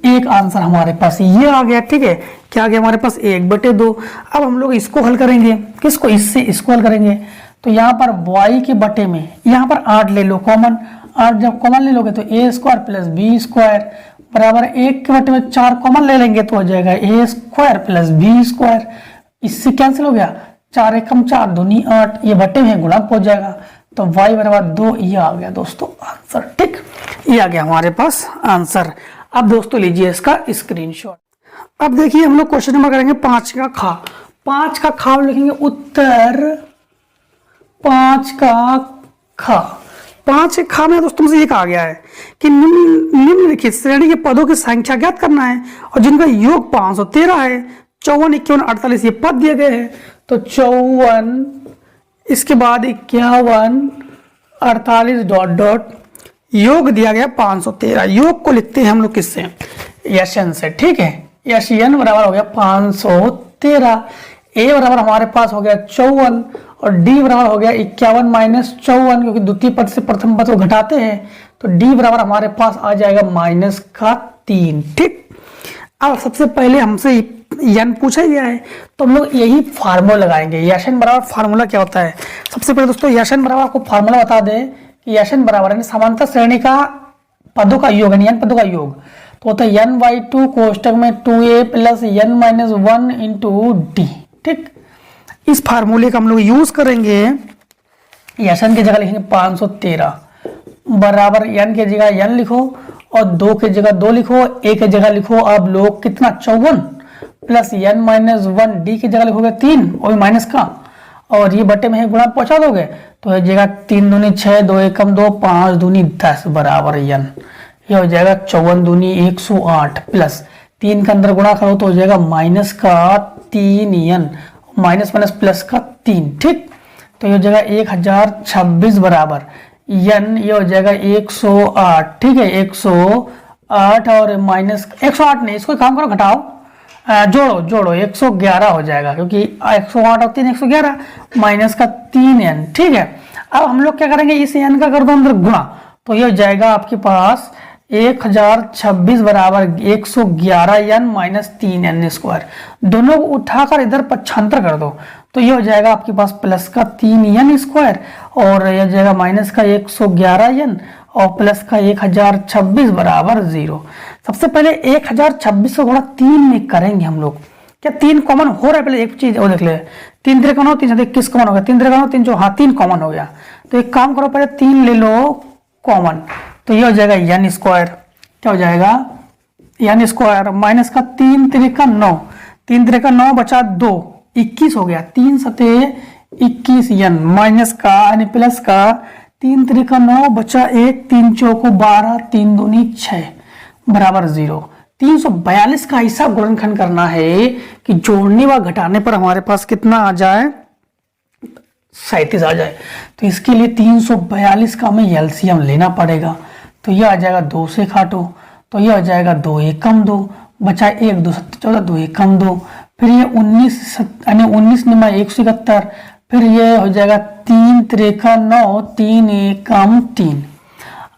Speaker 1: एक आंसर हमारे पास ये आ गया, ठीक है। क्या आ गया हमारे पास 1 बटे 2। अब हम लोग इसको हल करेंगे, किसको, इससे इसको हल करेंगे तो यहाँ पर y के बटे में यहाँ पर 8 ले लो कॉमन, 8 जब कॉमन ले लोगे तो a square plus b square बराबर 1 के बटे में 4 कॉमन ले लेंगे तो हो जाएगा a square plus b square, इससे कैंसिल हो गया, 4 एकम 4 दूनी 8, ये बटे में गुणक हो जाएगा तो y बराबर 2, ये आ गया दोस्तों आंसर, ठीक, ये आ गया हमारे पास आंसर। अब दोस्तों लीजिए इसका स्क्रीनशॉट। अब देखिए हम लोग क्वेश्चन नंबर करेंगे 5 का खा, 5 का खा लिखेंगे उत्तर 5 का खा। 5 के खा में दोस्तों से एक आ गया है कि निम्नलिखित श्रेणी के पदों की संख्या ज्ञात करना है और जिनका योग 513 है 54, 51, 48 ये पद दिए गए हैं, तो 54, इसके बाद 51, 48 डॉट डॉट, योग दिया गया 513। योग को लिखते हैं हम लोग किससे, यशन से, ठीक है। यशन बराबर हो गया 513, ए बराबर हमारे पास हो गया 54 और डी बराबर हो गया 51 माइनस 54, क्योंकि द्वितीय पद से प्रथम पद को घटाते हैं, तो डी बराबर हमारे पास आ जाएगा -3, ठीक। अब सबसे पहले हमसे यन पूछा गया है, तो हम लोग यही फार्मूला लगाएंगे। यशन बराबर फार्मूला क्या होता है, सबसे पहले दोस्तों यशन बराबर आपको फार्मूला बता दें कि यशन बराबर है समांतर श्रेणी का पदों का योग, यानी n पदों का योग, तो होता है n/2 कोष्टक में 2a plus n-1 into D, ठीक। इस फार्मूले का हम लोग यूज करेंगे। यशन की जगह लिखेंगे 513 बराबर n की जगह n लिखो और 2 की जगह 2 लिखो, a की जगह लिखो आप लोग कितना 54 प्लस n-1, डी की जगह लिखोगे 3 और माइनस का, और ये बटे में गुणा पहुंचा दोगे तो हो जाएगा 3 दूनी 6, 2 एकम 2, 5 दूनी 10 बराबर n। ये हो जाएगा 54 दूनी 108 प्लस 3 के अंदर गुणा करो तो हो जाएगा -3n, माइनस माइनस प्लस का 3, ठीक। तो ये हो जाएगा 1026 बराबर n, ये हो जाएगा 108, ठीक है। 108 और माइनस 108 नहीं, इसको काम करो घटाओ, जोड़ो 111 हो जाएगा, क्योंकि 108 और 3 111 माइनस का 3n, ठीक है। अब हम लोग क्या करेंगे, इस n का कर दो अंदर गुणा, तो ये हो जाएगा आपके पास 1026 बराबर 111n माइनस 3n स्क्वायर। दोनों को उठाकर इधर पक्षांतर कर दो तो ये हो जाएगा आपके पास प्लस का 3n स्क्वायर और ये हो जाएगा माइनस का 111n और प्लस का 1026 बराबर 0। सबसे पहले 1026 को गुणा 3 में करेंगे हम लोग। क्या 3 कॉमन हो रहा है? पहले एक चीज और देख ले, 3 3 9 3 21 कॉमन हो गया, 3 3 9 3 जो, हाँ 3 कॉमन हो गया। तो एक काम करो, पहले 3 ले लो कॉमन, तो ये हो जाएगा n स्क्वायर। क्या हो जाएगा n स्क्वायर माइनस का 3 3 का 9, 3 3 का 9 बचा 2, 21 हो गया, 3 सते 21 n माइनस का यानी प्लस का 3 3 का 9 बचा 1, 3 चौको 12, 3 दूनी 6 बराबर 0। 342 का ऐसा गुणनखंड करना है कि जोड़ने व घटाने पर हमारे पास कितना आ जाए, 37 आ जाए। तो इसके लिए 342 का हमें एलसीएम लेना पड़ेगा। तो यह आ जाएगा 2 से काटो तो यह हो जाएगा 2 एकम 2 बचा 1 2 7 14 2 एकम 2, फिर ये 19 यानी 19 निमा 171, फिर ये हो जाएगा 3 त्रेका 9 3 एकम 3।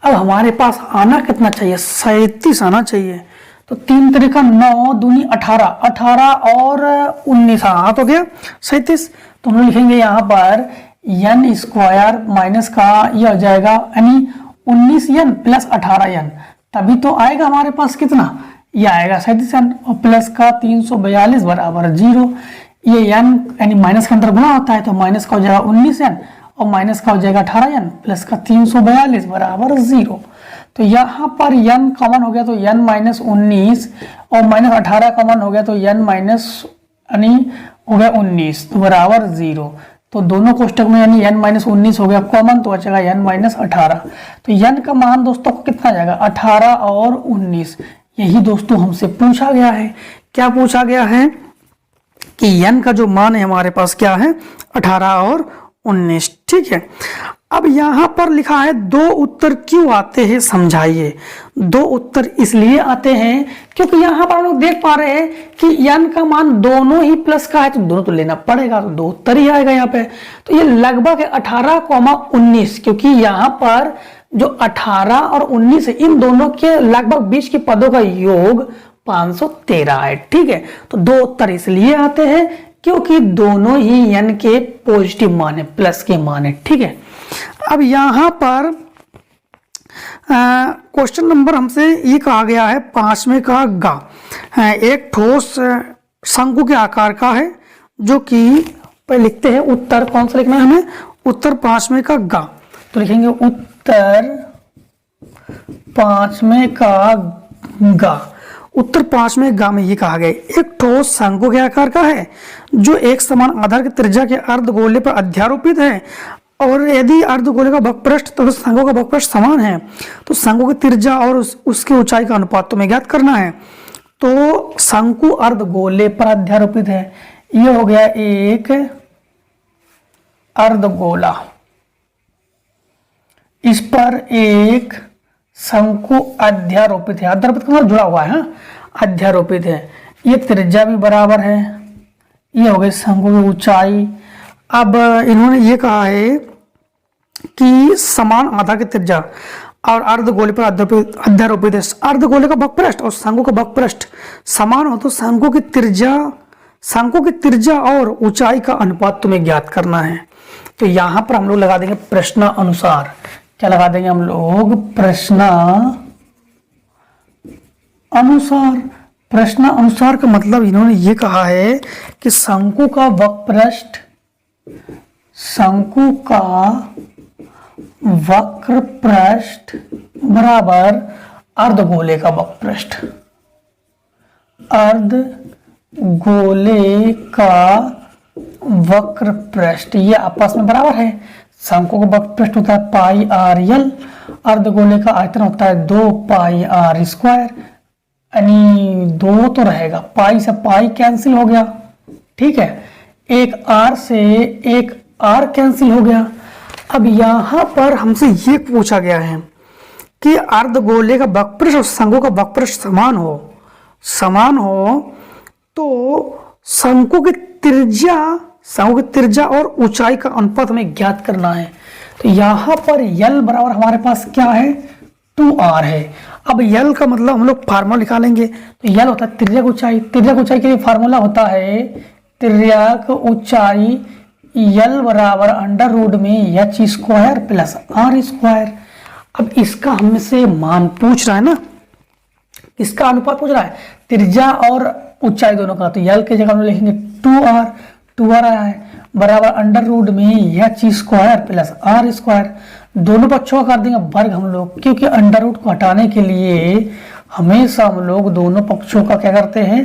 Speaker 1: अब हमारे पास आना कितना चाहिए, 37 आना चाहिए। तो 3 त्रिका 9 दूनी 18, 18 और 19 हाथ हो गया 37। तो हम लिखेंगे यहाँ पर n स्क्वायर माइनस का ये हो जाएगा यानी 19n प्लस 18n, तभी तो आएगा हमारे पास कितना, ये आएगा 37n और प्लस का 342 बराबर 0। ये n यानी माइनस के अंदर गुणा होता है तो माइनस का हो जाएगा 19n और माइनस का हो जाएगा 18n प्लस का 342 बराबर 0। तो यहाँ पर n कॉमन हो गया तो n माइनस 19 और माइनस 18 कॉमन हो गया तो n माइनस यानी हो गया 19 तो बराबर 0। तो दोनों कोष्टक में यानी n माइनस 19 हो गया कॉमन तो बचेगा n माइनस 18। तो n का मान दोस्तों को कितना आ जाएगा 18 और 19। यही दोस्तों हमसे पूछा गया है। क्या पूछा गया है कि n का जो मान है हमारे पास क्या है 18 और 19, ठीक है। अब यहाँ पर लिखा है 2 उत्तर क्यों आते हैं समझाइए। 2 उत्तर इसलिए आते हैं क्योंकि यहाँ पर हम लोग देख पा रहे हैं कि n का मान दोनों ही प्लस का है तो दोनों तो लेना पड़ेगा, तो 2 उत्तर ही आएगा यहाँ पे। तो ये लगभग 18,19 क्योंकि यहाँ पर जो 18 और 19 है इन दोनों के लगभग बीच के पदों का योग 513 है, ठीक है। तो 2 उत्तर इसलिए आते हैं क्योंकि दोनों ही n के पॉजिटिव मान है, प्लस के मान है, ठीक है। अब यहाँ पर क्वेश्चन नंबर हमसे ये कहा गया है 5वें का गा, एक ठोस शंकु के आकार का है जो कि पहले लिखते हैं उत्तर, कौन सा लिखना है हमें, उत्तर 5वें का गा। तो लिखेंगे उत्तर 5वें का गा। उत्तर 5वें गा में ये कहा गया एक ठोस शंकु के आकार का है जो एक समान आधार की त्रिज्या के अर्धगोले पर अध्यारोपित है और यदि अर्धगोले का वक्रपृष्ठ तो शंकु का वक्रपृष्ठ समान है तो शंकु की त्रिज्या और उसकी ऊंचाई का अनुपात तुम्हें ज्ञात करना है। तो शंकु अर्धगोले पर अध्यारोपित है। ये हो गया एक अर्धगोला, इस पर एक शंकु अध्यारोपित है। अध्यारोपित का मतलब जुड़ा हुआ है, हाँ? अध्यारोपित है। ये त्रिज्या भी बराबर है। ये हो गई शंकु की ऊंचाई। अब इन्होंने ये कहा है कि समान आधार की त्रिज्या और अर्धगोले पर अध्यारोपित है। अर्धगोले का वक्रपृष्ठ और शंकु का वक्रपृष्ठ समान हो तो शंकु की त्रिज्या और ऊंचाई का अनुपात तुम्हें ज्ञात करना है। तो यहां पर हम लोग लगा देंगे प्रश्न अनुसार। क्या लगा देंगे हम लोग? प्रश्न अनुसार। प्रश्न अनुसार का मतलब इन्होंने ये कहा है कि शंकु का वक्रपृष्ठ बराबर अर्धगोले का वक्रपृष्ठ। अर्धगोले का वक्रपृष्ठ ये आपस में बराबर है। शंकु का वक्रपृष्ठ होता है पाई आर यल, अर्धगोले का आयतन होता है 2 पाई आर स्क्वायर, यानी 2 तो रहेगा, पाई से पाई कैंसिल हो गया, ठीक है। एक आर से एक आर कैंसिल हो गया। अब यहां पर हमसे ये पूछा गया है कि अर्धगोले का वक्रपृष्ठ और शंकु का वक्रपृष्ठ समान हो तो शंकु की त्रिज्या और ऊंचाई का अनुपात हमें ज्ञात करना है। तो यहां पर यल बराबर हमारे पास क्या है? 2r है। अब यल का मतलब हम लोग फार्मूला निकालेंगे। तो यल होता है त्रिज्या ऊंचाई। त्रिज्या ऊंचाई के लिए फार्मूला होता है त्रिज्या ऊंचाई यल बराबर अंडर रूट में h square plus r square. अब इसका हमसे मान पूछ रहा है ना, इसका अनुपात पूछ रहा है त्रिज्या और ऊंचाई दोनों का। तो यल की जगह हम लिखेंगे 2r आया है बराबर अंडर रूट में h square plus r square. दोनों पक्षों का कर देंगे वर्ग हम लोग, क्योंकि अंडर रूट को हटाने के लिए हमेशा हम लोग दोनों पक्षों का क्या करते हैं?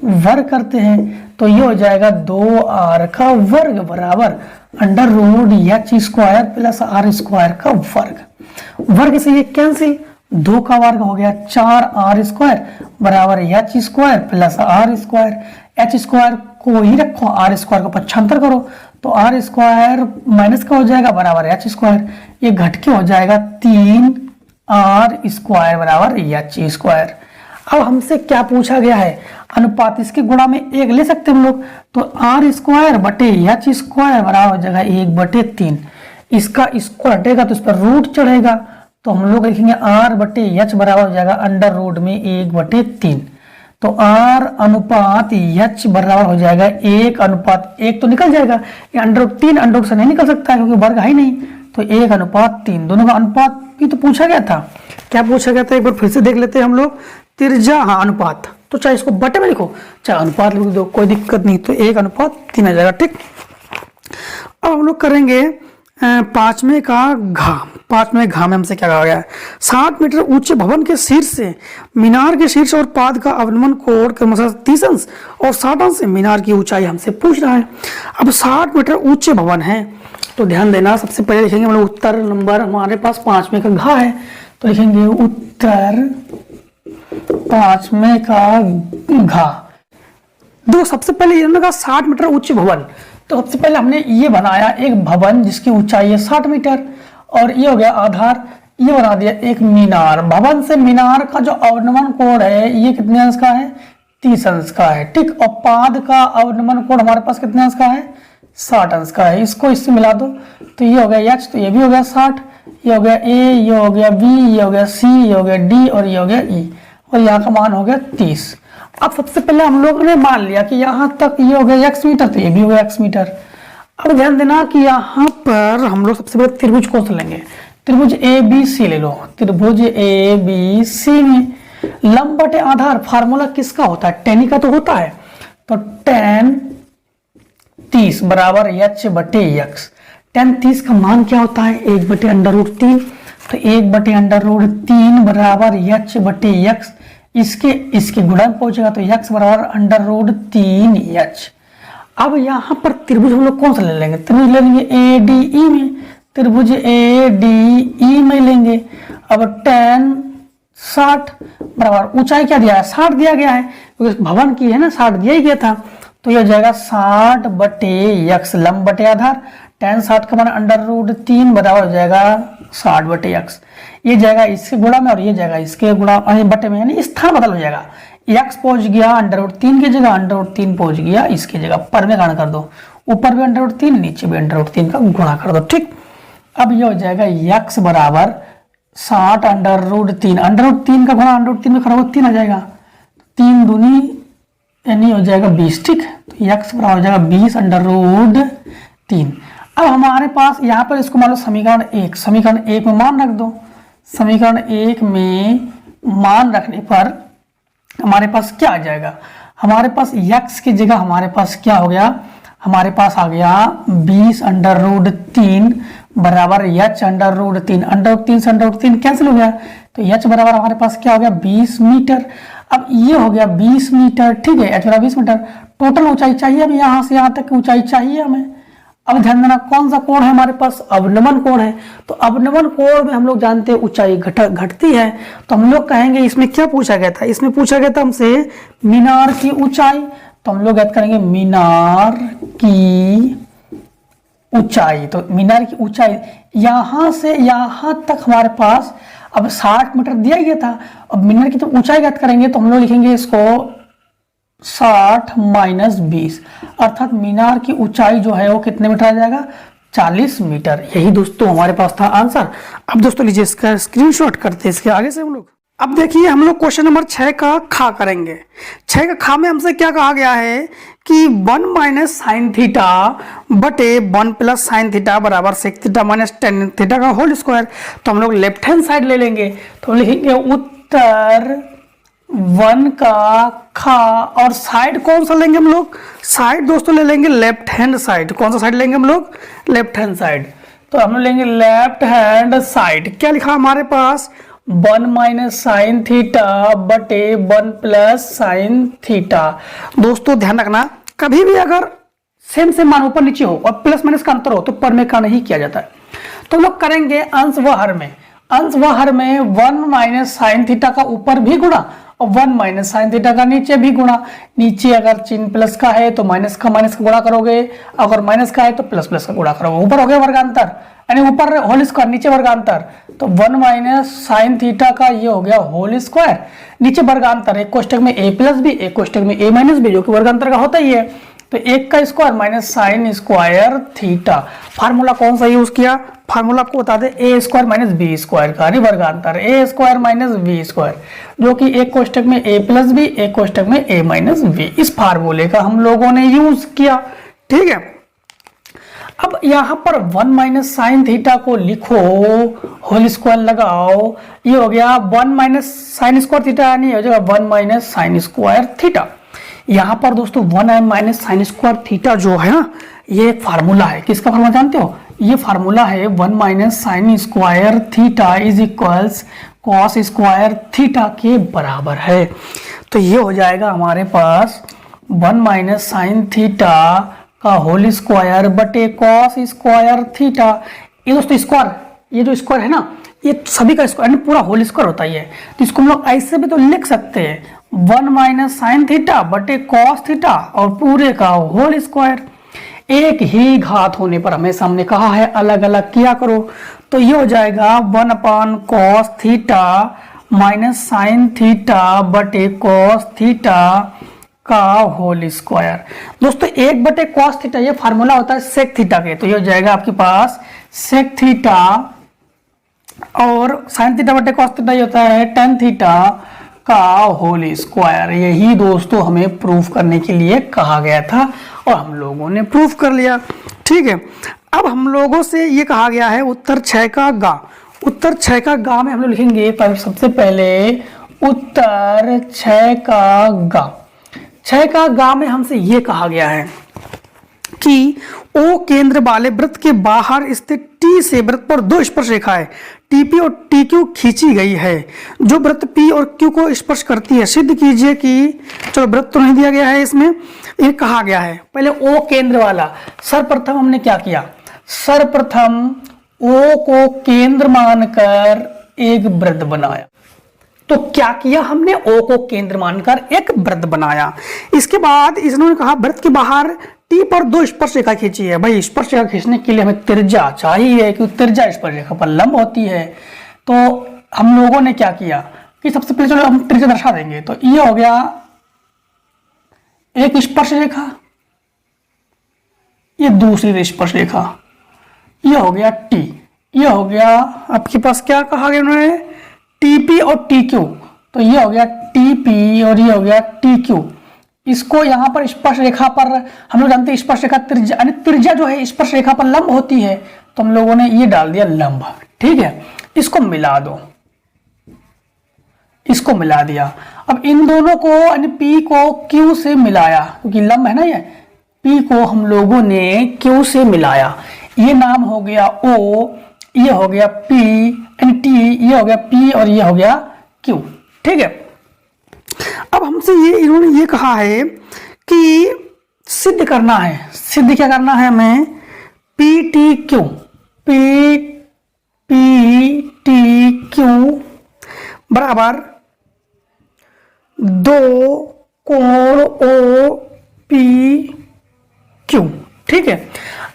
Speaker 1: वर्ग करते हैं। तो ये हो जाएगा 2r का वर्ग बराबर under root h square plus r square का वर्ग। वर्ग से ये कैंसिल, 2 का वर्ग हो गया 4r स्क्वायर बराबर h square plus r square. H square को ही रखो, आर स्क्वायर को पक्षांतर करो तो आर स्क्वायर माइनस का हो जाएगा बराबर एच स्क्वायर। ये घट के हो जाएगा 3r स्क्वायर बराबर एच स्क्वायर। अब हमसे क्या पूछा गया है? अनुपात। इसके गुणा में 1 ले सकते हम लोग। तो आर स्क्वायर बटे एच स्क्वायर बराबर हो जाएगा 1/3। इसका स्क्वायर हटेगा तो इस पर रूट चढ़ेगा, तो हम लोग लिखेंगे आर बटे एच बराबर हो जाएगा अंडर रूट में 1/3। तो आर अनुपात एच बराबर हो जाएगा 1:1 तो निकल जाएगा। ये अंडर रूट 3 अंडर रूट से नहीं निकल सकता है क्योंकि वर्ग है ही नहीं। तो 1:3 दोनों का अनुपात भी तो पूछा गया था। क्या पूछा गया था एक बार फिर से देख लेते हैं हम लोग। त्रिज्या, हाँ अनुपात, तो चाहे इसको बटे में लिखो चाहे अनुपात लिख दो, कोई दिक्कत नहीं। तो 1:3 आ जाएगा, ठीक। अब हम लोग करेंगे पांचवें घा में हमसे क्या कहा गया है? 60 मीटर ऊंचे भवन के शीर्ष से मीनार के शीर्ष और पाद का अवनमन कोण क्रमशः 30 अंश और 60 अंश से मीनार की ऊंचाई हमसे पूछ रहा है। अब 60 मीटर ऊंचे भवन है तो ध्यान देना, सबसे पहले लिखेंगे हम लोग उत्तर नंबर, हमारे पास 5वें का घा है तो लिखेंगे उत्तर 5वें का घा। दो सबसे पहले इन्होंने कहा 60 मीटर ऊंचे भवन, तो सबसे पहले हमने ये बनाया एक भवन जिसकी ऊंचाई है 60 मीटर और ये हो गया आधार, ये बना दिया एक मीनार। भवन से मीनार का जो अवनमन कोण है ये कितने अंश का है? 30 अंश का है, ठीक। और पाद का अवनमन कोण हमारे पास कितने अंश का है? 60 अंश का है। इसको इससे मिला दो तो ये हो गया h, तो ये भी हो गया 60, ये हो गया a, ये हो गया b, ये हो गया c, ये हो गया d और ये हो गया e, और यहाँ का मान हो गया 30। अब सबसे पहले हम लोगों ने मान लिया कि यहाँ तक ये हो गया x मीटर, तो ये भी हो गया x मीटर। अब ध्यान देना कि यहाँ पर हम लोग सबसे पहले त्रिभुज कौन सा लेंगे? त्रिभुज ABC ले लो। त्रिभुज ABC में लंब बटे आधार फार्मूला किसका होता है? tan का तो होता है, तो tan 30 बराबर h बटे x। tan 30 का मान क्या होता है? 1/√3, तो 1/√3 बराबर h बटे x। इसके गुणा में पहुंचेगा तो x बराबर √3h। अब यहाँ पर त्रिभुज हम लोग कौन सा ले लेंगे? त्रिभुज ले लेंगे ADE में, त्रिभुज ADE में लेंगे। अब tan 60 बराबर ऊंचाई क्या दिया है 60 दिया गया है, क्योंकि भवन की है ना 60 दिया ही गया था। तो यह हो जाएगा 60 बटे यक्स लंब बटे आधार, tan 60 का मान √3 बराबर हो जाएगा 60 बटे यक्स। ये जाएगा इसके गुणा में और ये जाएगा इसके गुणा बटे में, यानी स्थान बदल हो जाएगा। यक्स पहुंच गया √3 की जगह, √3 पहुंच गया इसकी जगह, पर में गणना कर दो, ऊपर भी √3 नीचे भी √3 का गुणा कर दो। ठीक, अब ये हो जाएगा यक्स बराबर 60 √3, √3 का गुणा √3 में करोगे 3 आ जाएगा, 3 दूनी यानी हो जाएगा 20। ठीक, तो यक्स बराबर हो जाएगा 20 √3। अब हमारे पास यहाँ पर इसको मान लो समीकरण 1, समीकरण 1 में मान रख दो। समीकरण 1 में मान रखने पर हमारे पास क्या आ जाएगा, हमारे पास यक्स की जगह हमारे पास क्या हो गया, हमारे पास आ गया 20 √3 बराबर h √3, √3 से √3 कैंसिल हो गया, तो h बराबर हमारे पास क्या हो गया 20 मीटर। अब ये हो गया 20 मीटर, ठीक है, h बराबर 20 मीटर। टोटल ऊंचाई चाहिए हमें, यहाँ से यहाँ तक की ऊंचाई चाहिए हमें। अब ध्यान देना कौन सा कोण है हमारे पास, अवनमन कोण है। तो अवनमन कोण में हम लोग जानते हैं ऊंचाई घटती है, तो हम लोग कहेंगे इसमें क्या पूछा गया था, इसमें पूछा गया था हमसे मीनार की ऊंचाई। तो हम लोग याद करेंगे मीनार की ऊंचाई, तो मीनार की ऊंचाई यहां से यहां तक हमारे पास अब 60 मीटर दिया गया था। अब मीनार की तो ऊंचाई याद करेंगे तो हम लोग लिखेंगे इसको 60 - 20, अर्थात मीनार की ऊंचाई जो है वो कितने मीटर आ जाएगा 40 मीटर। यही दोस्तों हमारे पास था आंसर। अब दोस्तों लीजिए इसका स्क्रीनशॉट करते हैं इसके आगे से हम लोग। अब देखिए हम लोग क्वेश्चन नंबर 6 का खा करेंगे। 6 का खा में हमसे क्या कहा गया है कि 1 - sin थीटा बटे 1 + sin थीटा बराबर sec थीटा - tan थीटा का होल स्क्वायर। तो हम लोग लेफ्ट हैंड साइड ले लेंगे, तो लिखेंगे उत्तर 1 का खा, और साइड कौन सा लेंगे हम लोग, साइड दोस्तों ले लेंगे लेफ्ट हैंड साइड। कौन सा साइड लेंगे हम लोग, लेफ्ट हैंड साइड। तो हम लेंगे लेफ्ट हैंड साइड। क्या लिखा हमारे पास 1 - sin थीटा बटे 1 + sin थीटा। दोस्तों ध्यान रखना कभी भी अगर सेम सेम मान ऊपर नीचे हो और प्लस माइनस का अंतर हो तो पर में का नहीं किया जाता है। तो हम लोग करेंगे अंश व हर में, अंश व हर में 1 - sin थीटा का ऊपर भी गुणा और 1 - sin थीटा का नीचे भी गुणा। नीचे अगर चिन्ह प्लस का है तो माइनस का गुणा करोगे, अगर माइनस का है तो प्लस का गुणा करोगे। ऊपर हो गया वर्गांतर, यानी ऊपर होल स्क्वायर नीचे वर्गांतर, तो 1 - sin थीटा का ये हो गया होल स्क्वायर, नीचे वर्गांतर, एक कोष्टक में a + b, एक कोष्टक में a - b, जो कि वर्गांतर का होता ही है। तो 1 का square minus sin square theta. Formula कौन सा यूज किया, फार्मूला को बता दे, a² - b² का, यानी वर्गांतर a² - b², जो कि एक कोष्टक में a + b, एक कोष्टक में a - b। इस फार्मूले का हम लोगों ने यूज किया। ठीक है, अब यहां पर 1 - sin थीटा को लिखो, होल स्क्वायर लगाओ, ये हो गया 1 - sin स्क्वायर थीटा, यानी हो जाएगा 1 - sin स्क्वायर थीटा। यहाँ पर दोस्तों 1 - sin स्क्वायर थीटा जो है ना, ये एक फार्मूला है। किसका फार्मूला जानते हो, ये फार्मूला है 1 - sin square theta is equals cos square theta के बराबर है। तो ये हो जाएगा हमारे पास 1 - sin थीटा का होल स्क्वायर बटे कॉस स्क्वायर थीटा। ये दोस्तों स्क्वायर, ये जो स्क्वायर है ना, ये सभी का स्क्वायर पूरा होल स्क्वायर होता है। तो इसको हम लोग ऐसे भी तो लिख सकते हैं 1 - sin थीटा बटे कॉस थीटा और पूरे का होल स्क्वायर। एक ही घात होने पर हमेशा हमने कहा है अलग अलग किया करो। तो ये हो जाएगा 1/cos theta minus sin theta बटे cos थीटा का होल स्क्वायर। दोस्तों 1/cos थीटा ये फार्मूला होता है sec थीटा के, तो ये हो जाएगा आपके पास sec थीटा, और sin थीटा बटे cos थीटा ये होता है tan थीटा का होल स्क्वायर। यही दोस्तों हमें प्रूफ करने के लिए कहा गया था और हम लोगों ने प्रूफ कर लिया। ठीक है, अब हम लोगों से ये कहा गया है उत्तर 6 का गा। उत्तर 6 का गा में हम लोग लिखेंगे पर सबसे पहले उत्तर 6 का गा। 6 का गा में हमसे ये कहा गया है कि ओ केंद्र वाले वृत्त के बाहर स्थित टी से वृत्त पर 2 स्पर्श रेखाएं टीपी और टीक्यू खींची गई है जो वृत्त पी और क्यू को स्पर्श करती है। सिद्ध कीजिए कि, चलो वृत्त तो नहीं दिया गया है इसमें, ये कहा गया है पहले ओ केंद्र वाला। सर्वप्रथम हमने क्या किया, सर्वप्रथम ओ को केंद्र मानकर एक वृत्त बनाया। तो क्या किया हमने, ओ को केंद्र मानकर एक वृत्त बनाया। इसके बाद इन्होंने कहा वृत्त के बाहर टी पर 2 स्पर्श रेखा खींची है। भाई स्पर्श रेखा खींचने के लिए हमें त्रिज्या चाहिए, क्योंकि त्रिज्या स्पर्श रेखा पर लंब होती है। तो हम लोगों ने क्या किया कि सबसे पहले चलो हम त्रिज्या दर्शा देंगे। तो ये हो गया एक स्पर्श रेखा, ये दूसरी स्पर्श रेखा, ये हो गया टी, ये हो गया आपके पास क्या कहा गया उन्होंने, टीपी और टी क्यू। तो ये हो गया टीपी और ये हो गया टी क्यू। इसको यहां पर स्पर्श रेखा पर हम लोग जानते हैं स्पर्श रेखा त्रिज्या, यानी त्रिज्या जो है स्पर्श रेखा पर लंब होती है, तो हम लोगों ने ये डाल दिया लंब। ठीक है, इसको मिला दो, इसको मिला दिया। अब इन दोनों को यानी पी को क्यू से मिलाया, क्योंकि लंब है ना ये, पी को हम लोगों ने क्यू से मिलाया। ये नाम हो गया ओ, ये हो गया पी यानी टी, ये हो गया पी और ये हो गया क्यू। ठीक है, अब हमसे ये इन्होंने ये कहा है कि सिद्ध करना है, सिद्ध क्या करना है हमें, P T Q, P P T Q बराबर 2 कोण ओ पी क्यू। ठीक है,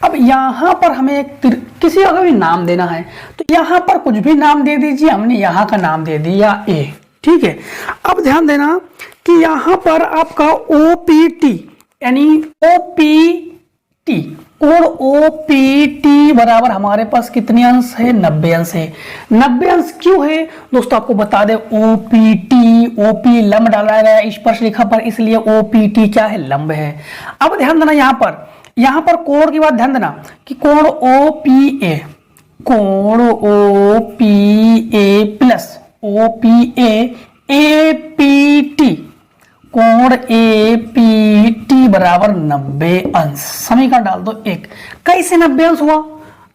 Speaker 1: अब यहां पर हमें एक किसी का भी नाम देना है, तो यहां पर कुछ भी नाम दे दीजिए। हमने यहां का नाम दे दिया ए। ठीक है, अब ध्यान देना कि यहां पर आपका ओ पी टी यानी ओ पी टी और ओ पी टी बराबर हमारे पास कितने अंश है, 90 अंश है। 90 अंश क्यों है दोस्तों, आपको बता दे, O P T, O P लंब डाला गया स्पर्श रेखा पर, इसलिए ओ पी टी क्या है, लंब है। अब ध्यान देना यहां पर कोण की बात ध्यान देना कि कोण ओ पी ए, कोण O P A plus O P A P T, कोण ए पी टी बराबर 90 अंश। समीकरण डाल दो 1। कैसे 90 अंश हुआ,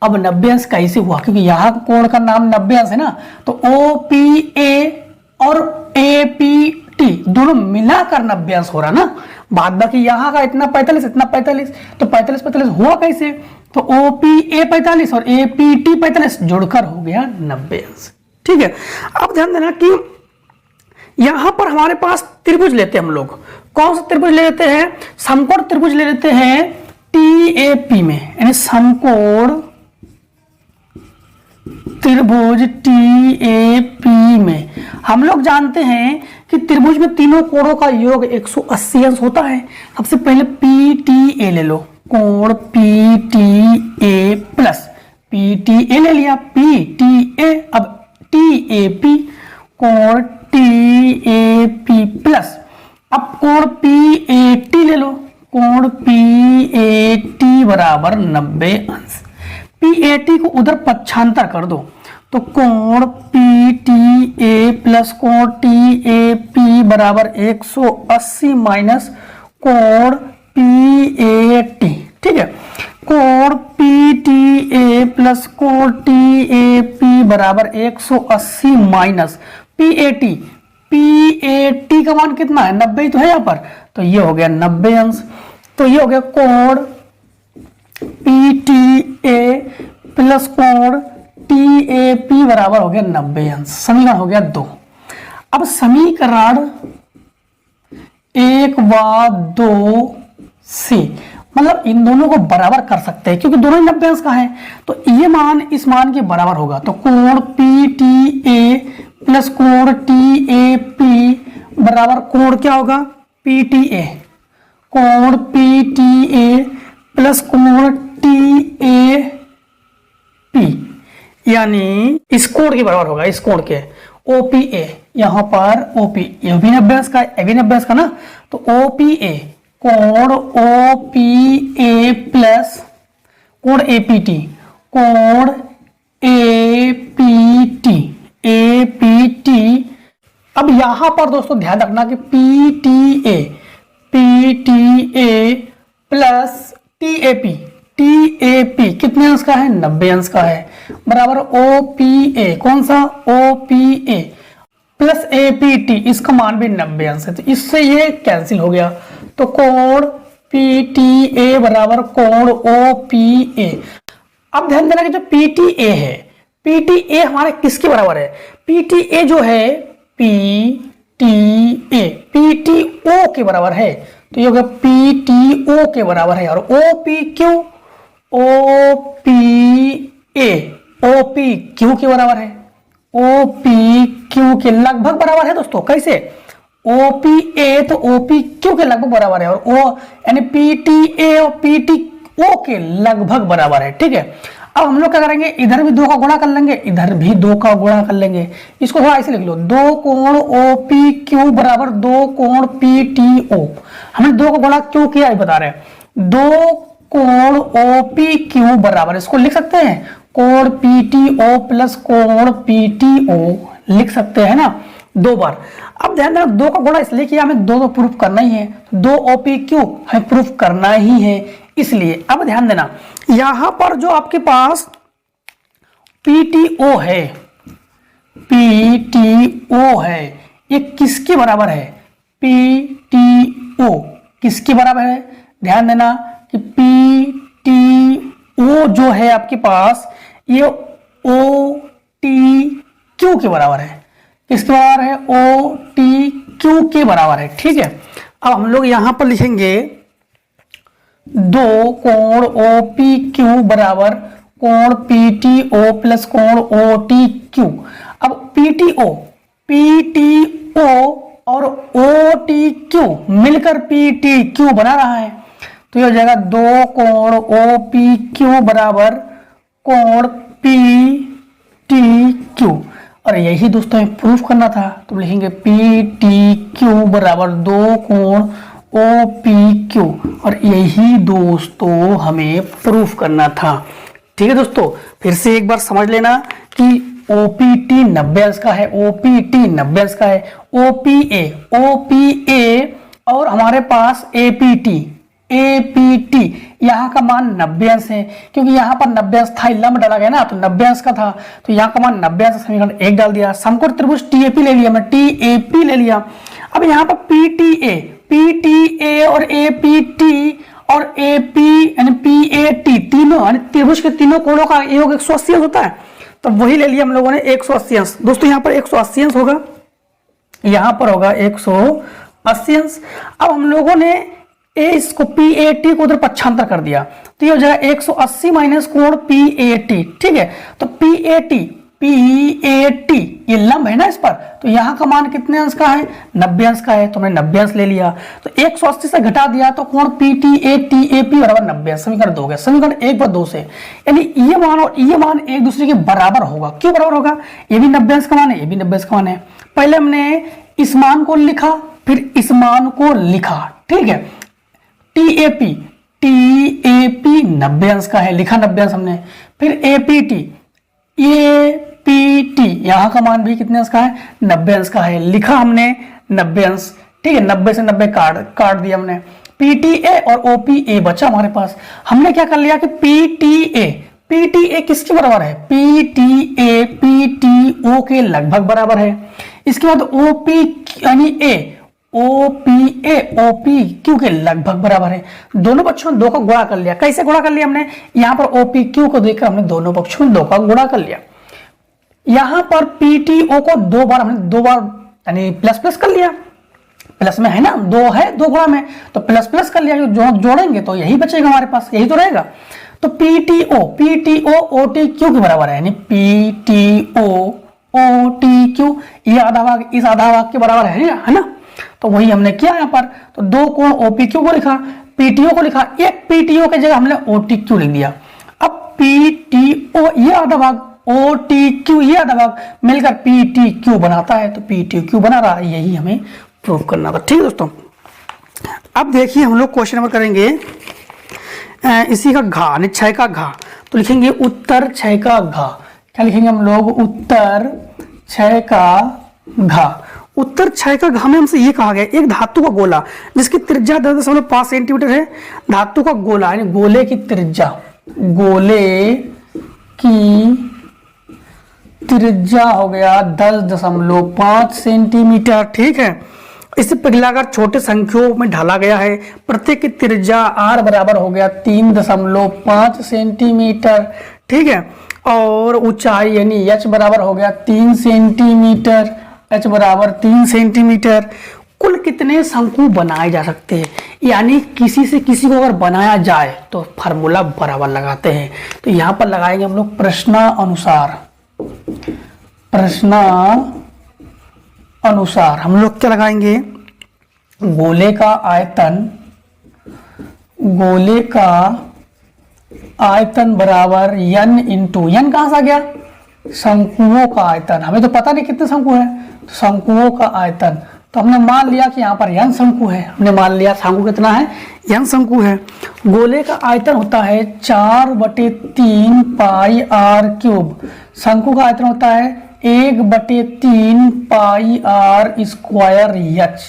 Speaker 1: अब 90 अंश कैसे हुआ, क्योंकि यहां कोण का नाम 90 अंश है ना, तो ओ पी ए और ए पी टी दोनों मिलाकर 90 अंश हो रहा ना। बाद बाकी यहां का इतना 45 इतना 45, तो 45 45 हुआ कैसे, तो ओ पी ए 45 और ए पी टी 45 जुड़कर हो गया 90 अंश। ठीक है, अब ध्यान देना कि यहां पर हमारे पास त्रिभुज लेते हैं हम लोग। कौन सा त्रिभुज ले लेते हैं, समकोण त्रिभुज ले लेते हैं टी ए पी में, यानी समकोण त्रिभुज टी ए पी में। हम लोग जानते हैं कि त्रिभुज में तीनों कोणों का योग 180 अंश होता है। सबसे पहले पी टी ए ले लो, कोण पी टी ए प्लस पी टी ए ले लिया, पी टी ए, अब टी ए पी, कोण टी ए पी प्लस, अब कोण पी ए टी ले लो, कोण पी ए टी बराबर 90 अंश। पी ए टी को उधर पक्षांतर कर दो, तो कोण पी टी ए प्लस कोण टी ए पी बराबर 180 माइनस कोण पी ए टी। ठीक है, कोण पी टी ए प्लस कोण टी ए पी बराबर 180 minus P A T. P A T का मान कितना है, 90 तो है यहाँ पर, तो ये हो गया 90 अंश। तो ये हो गया कोण पी टी ए प्लस कोण टी ए पी बराबर हो गया 90 अंश। समीकरण हो गया 2। अब समीकरण 1 व 2 से मतलब इन दोनों को बराबर कर सकते हैं, क्योंकि दोनों ही 90 अंश का है, तो ये मान इस मान के बराबर होगा। तो कोण पी टी ए प्लस कोण टी ए पी बराबर कोण क्या होगा, पी टी ए, कोण पी टी ए प्लस कोण टी ए पी, यानी इस कोण के बराबर होगा, इस कोण के ओ पी ए। यहां पर ओ पी, ये भी 90 अंश का, ये भी 90 अंश का ना, तो ओ पी ए, कोण ओ पी ए प्लस कोण ए पी टी, कोण A P T, A P T. अब यहां पर दोस्तों ध्यान रखना कि P T A plus T A P, T A P कितने अंश का है, 90 अंश का है, बराबर ओ पी ए, कौन सा, O P A plus A P T, इसका मान भी 90 अंश है, तो इससे ये कैंसिल हो गया। तो कोण पी टी ए बराबर कोण ओ पी ए। अब ध्यान देना कि जो पी टी ए है, पी टी ए हमारे किसके बराबर है, पी टी ए जो है P T A, P T O के बराबर है, तो ये हो गया पी टी ओ के बराबर है। और O P Q, O P A, O P Q के बराबर है, ओ पी क्यू के लगभग बराबर है दोस्तों। कैसे? ओ पी ए तो ओ पी क्यू के लगभग बराबर है, और ओ यानी पी टी ए और पी टी ओ के लगभग बराबर है। ठीक है, अब हम लोग क्या करेंगे, इधर भी 2 का गुणा कर लेंगे, इधर भी 2 का गुणा कर लेंगे। इसको थोड़ा ऐसे लिख लो, 2 कोण ओ पी क्यू बराबर 2 कोण पी टी ओ। हमने 2 का गुणा क्यों किया है बता रहे हैं। 2 कोण ओ पी क्यू बराबर, इसको लिख सकते हैं कोण पी टी ओ प्लस कोण पी टी ओ, लिख सकते हैं ना 2 बार। अब ध्यान देना 2 का गुणा इसलिए किया, हमें 2 तो प्रूफ करना ही है, 2 ओ पी क्यू हमें प्रूफ करना ही है इसलिए। अब ध्यान देना यहां पर जो आपके पास PTO है, PTO है, ये किसके बराबर है? PTO किसके बराबर है? ध्यान देना कि PTO जो है आपके पास ये OTQ के बराबर है। किसके बराबर है? OTQ के बराबर है। ठीक है, अब हम लोग यहां पर लिखेंगे 2 कोण OPQ बराबर कोण PTO प्लस कोण OTQ। अब PTO और OTQ मिलकर PTQ बना रहा है, तो ये हो जाएगा 2 कोण OPQ बराबर कोण PTQ। और यही दोस्तों प्रूफ करना था, तो लिखेंगे PTQ बराबर 2 कोण OPQ, और यही दोस्तों हमें प्रूफ करना था। ठीक है दोस्तों, फिर से एक बार समझ लेना कि OPT 90 अंश का है, OPT 90 अंश का है, OPA और हमारे पास APT यहाँ का मान 90 अंश है, क्योंकि यहाँ पर 90 अंश था, लंब डाला गया ना, तो 90 अंश का था, तो यहाँ का मान 90 अंश, समीकरण 1 डाल दिया। समकोण त्रिभुज TAP ले लिया, मैं TAP ले लिया। अब यहाँ पर PTA और APT और AP यानी PAT तीनों यानी त्रिभुज के तीनों कोणों का योग 180 अंश होता है, तो वही ले लिया हम लोगों ने 180 अंश। दोस्तों यहाँ पर 180 अंश होगा, यहाँ पर होगा 180 अंश। अब हम लोगों ने इसको PAT को उधर पक्षांतर कर दिया, तो ये हो जाएगा 180 माइनस कोण PAT। ठीक है, तो PAT ये लंब है ना इस पर, तो यहाँ का मान कितने अंश का है? 90 अंश का है, तो हमने 90 अंश ले लिया, तो 180 से घटा दिया तो कोण PTA बराबर 90 अंश। समीकरण 2 हो गया, समीकरण 1 पर 2 से, यानी ये मान और ये मान एक दूसरे के बराबर होगा। क्यों बराबर होगा? ये भी 90 अंश का मान है, ये भी 90 अंश का मान है। पहले हमने इस मान को लिखा, फिर इस मान को लिखा। ठीक है, TAP 90 अंश का है, लिखा 90 अंश हमने। फिर APT यहाँ का मान भी कितने अंश का है? 90 अंश का है, लिखा हमने 90 अंश। ठीक है, 90 से 90 काट दिया हमने। PTA और OPA बचा हमारे पास। हमने क्या कर लिया कि PTA किसके बराबर है? PTA PTO के लगभग बराबर है। इसके बाद OP यानी OPA OPQ के लगभग बराबर है। दोनों पक्षों में 2 का गुणा कर लिया। कैसे गुणा कर लिया हमने? यहाँ पर OPQ को देखकर हमने दोनों पक्षों में 2 का गुणा कर लिया। यहाँ पर PTO को 2 बार हमने 2 बार यानी प्लस प्लस कर लिया, प्लस में है ना, 2 है 2 गुणा में, तो प्लस प्लस कर लिया, जो जोड़ेंगे तो यही बचेगा हमारे पास, यही तो रहेगा। तो PTO OTQ के बराबर है, यानी PTO OTQ ये आधा भाग इस आधा भाग के बराबर है ना, तो वही हमने किया यहाँ पर। तो 2 कोण OPQ को लिखा, PTO को लिखा, एक PTO की जगह हमने OTQ लिख दिया। अब PTO ये आधा भाग, OTQ ये आधा भाग मिलकर PTQ बनाता है, तो PTQ बना रहा है, यही हमें प्रूव करना था। ठीक है दोस्तों, अब देखिए हम लोग क्वेश्चन नंबर करेंगे इसी का घा, क्षय का घा, तो लिखेंगे उत्तर क्षय का घा। क्या लिखेंगे हम लोग? उत्तर क्षय का घा। उत्तर क्षय का घा में हमसे ये कहा गया, एक धातु का गोला जिसकी त्रिज्या 10.5 सेंटीमीटर है, धातु का गोला यानी गोले की त्रिज्या, गोले की त्रिज्या हो गया 10.5 सेंटीमीटर। ठीक है, इसे पिघलाकर छोटे संख्यों में ढाला गया है, प्रत्येक की त्रिज्या r बराबर हो गया 3.5 सेंटीमीटर। ठीक है, और ऊंचाई यानी h बराबर हो गया 3 सेंटीमीटर, h बराबर 3 सेंटीमीटर। कुल कितने शंकु बनाए जा सकते हैं, यानी किसी से किसी को अगर बनाया जाए तो फार्मूला बराबर लगाते हैं। तो यहां पर लगाएंगे हम लोग प्रश्नानुसार। प्रश्नानुसार हम लोग क्या लगाएंगे, गोले का आयतन बराबर n इंटू n कहां से आ गया, शंकुओं का आयतन। हमें तो पता नहीं कितने शंकु है, तो शंकुओं का आयतन। तो हमने मान लिया कि यहाँ पर n शंकु है, हमने मान लिया शंकु कितना है, n शंकु है। गोले का आयतन होता है 4/3 पाई r क्यूब। शंकु का आयतन होता है 1/3 पाई r स्क्वायर h।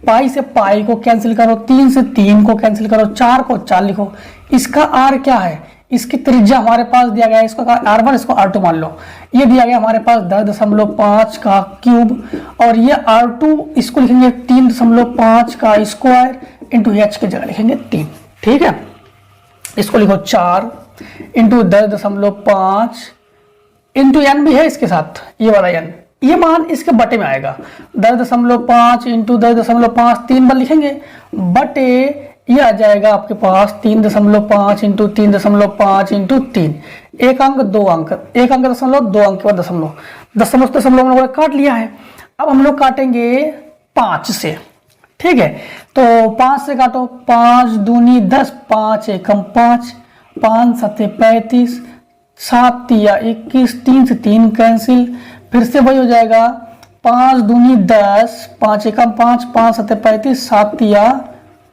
Speaker 1: पाई से पाई को कैंसिल करो, 3 से 3 को कैंसिल करो, 4 को 4 लिखो। इसका r क्या है, इसकी त्रिज्या हमारे पास दिया गया है, इसको r1 इसको r2 मान लो। ये दिया गया हमारे पास 10.5 का क्यूब, और ये r2 इसको लिखेंगे 3.5 का स्क्वायर इंटू h की जगह लिखेंगे 3। ठीक है, इसको लिखो 4 इंटू 10.5 इंटू n भी है इसके साथ, ये वाला n, ये मान इसके बटे में आएगा। 10.5 इंटू 10.5 3 बार लिखेंगे, बटे ये आ जाएगा आपके पास 3.5 इंटू 3.5 इंटू 3। एक अंक दो अंक, एक अंक दशमलव, दो अंक के बाद दशमलव, दशमलव हम लोगों ने काट लिया है। अब हम लोग काटेंगे 5 से। ठीक है, तो 5 से काटो, 5 दूनी 10, 5 एकम 5, 5 सत्ते 35, 7 तिया 21, 3 से 3 कैंसिल, फिर से वही हो जाएगा 5 दूनी 10, 5 एकम 5, 5 सत्ते 35, 7 तिया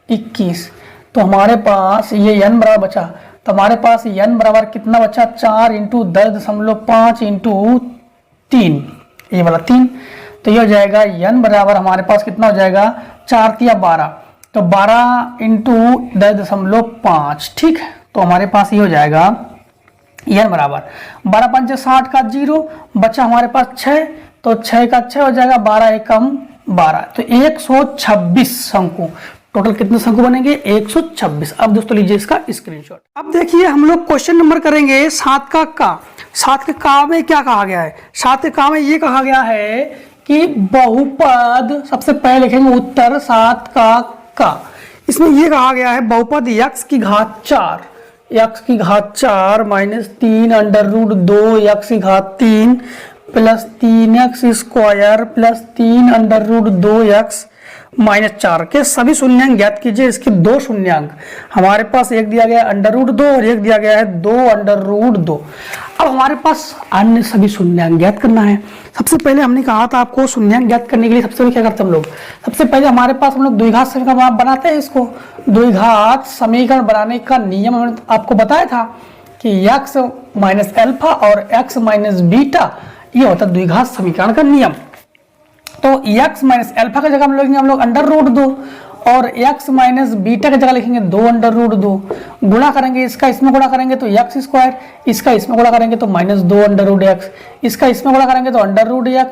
Speaker 1: 21। तो हमारे पास ये n बराबर बचा, तो हमारे पास n बराबर कितना बचा, 4 इंटू 10.5 इंटू 3, ये वाला 3। तो ये हो जाएगा n बराबर हमारे पास कितना हो जाएगा, 4 तिया 12, तो 12 इंटू 10.5। ठीक है, तो हमारे पास ये हो जाएगा n बराबर 12 पंचे 60 का 0, बचा हमारे पास 6, तो 6 का 6 हो जाएगा, 12 एकम 12, तो 126 शंकु। टोटल कितने शंकु बनेंगे, 126। अब दोस्तों लीजिए इसका स्क्रीनशॉट। अब देखिए हम लोग क्वेश्चन नंबर करेंगे 7 का। 7 के का में क्या कहा गया है, 7 के का में ये कहा गया है कि बहुपद, सबसे पहले लिखेंगे उत्तर 7 का। इसमें ये कहा गया है बहुपद x की घात 4, x की घात 4 माइनस 3 अंडर रूट 2 x की घात 3 plus 3x square plus 3 under root 2x minus 4 के सभी शून्यांक ज्ञात कीजिए। इसके दो शून्यांक हमारे पास, एक दिया गया है अंडर रूट 2 और एक दिया गया है 2 अंडर रूट 2। अब हमारे पास अन्य सभी शून्यांक ज्ञात करना है। सबसे पहले हमने कहा था आपको शून्यांक ज्ञात करने के लिए सबसे पहले क्या करते हैं हम लोग, सबसे पहले हमारे पास हम लोग द्विघात समीकरण बनाते हैं। इसको द्विघात समीकरण बनाने का नियम हमने आपको बताया था कि x माइनस एल्फा और x माइनस बीटा, ये होता है द्विघात समीकरण का नियम। तो x माइनस एल्फा की जगह हम लोग अंडर रूट 2 और x माइनस बीटा की जगह लिखेंगे 2 अंडर रूट 2। गुणा करेंगे, इसका इसमें गुणा करेंगे तो x स्क्वायर, इसका इसमें गुणा करेंगे तो माइनस 2 अंडर रूट x, इसका इसमें गुणा करेंगे तो अंडर रूट x,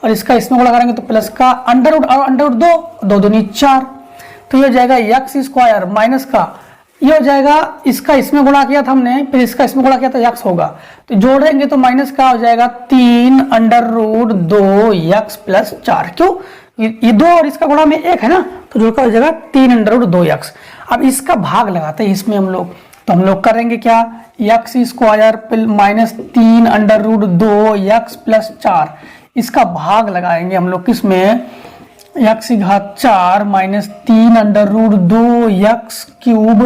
Speaker 1: और इसका इसमें गुणा करेंगे तो प्लस का अंडर रूट और अंडर रूट 2, 2 दूनी 4। तो ये हो जाएगा x स्क्वायर माइनस का, ये हो जाएगा इसका इसमें गुणा किया था हमने, फिर इसका इसमें गुणा किया तो x होगा, तो जोड़ेंगे तो माइनस का हो जाएगा 3 अंडर रूट 2x प्लस 4। क्यों, ये 2 और इसका गुणा में 1 है ना, तो जोड़ का हो जाएगा 3 अंडर रूट 2x। अब इसका भाग लगाते हैं इसमें हम लोग, तो हम लोग करेंगे क्या, x square minus 3 under root 2x plus 4, इसका भाग लगाएंगे हम लोग किसमें, x की घात 4 minus 3 under root 2x cube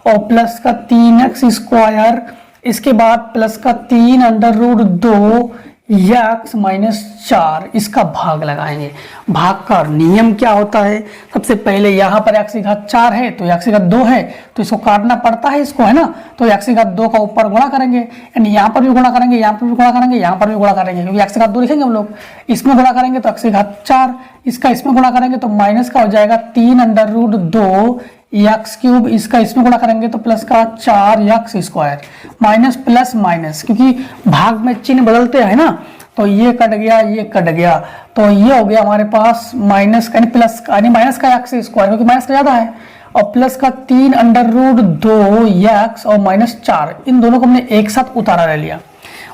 Speaker 1: और प्लस का 3x स्क्वायर, इसके बाद प्लस का 3 अंडर रूट 2x माइनस 4, इसका भाग लगाएंगे। भाग का नियम क्या होता है, सबसे पहले यहाँ पर x की घात 4 है तो x की घात 2 है, तो इसको काटना पड़ता है इसको, है ना, तो x की घात 2 का ऊपर गुणा करेंगे, यानी यहाँ पर भी गुणा करेंगे, यहाँ पर भी गुणा करेंगे, यहाँ पर भी गुणा करेंगे, क्योंकि x की घात 2 लिखेंगे हम लोग। इसमें गुणा करेंगे तो x की घात 4, इसका इसमें गुणा करेंगे तो माइनस का हो जाएगा 3 अंडर रूट 2x क्यूब, इसका इसमें गुणा करेंगे तो प्लस का 4x square, minus plus minus, क्योंकि भाग में चिन्ह बदलते हैं ना, तो ये कट गया, ये कट गया, तो ये हो गया हमारे पास माइनस का, प्लस यानी माइनस का x स्क्वायर, क्योंकि माइनस का ज्यादा है, और प्लस का 3 अंडर रूट 2x और माइनस 4, इन दोनों को हमने एक साथ उतारा ले लिया,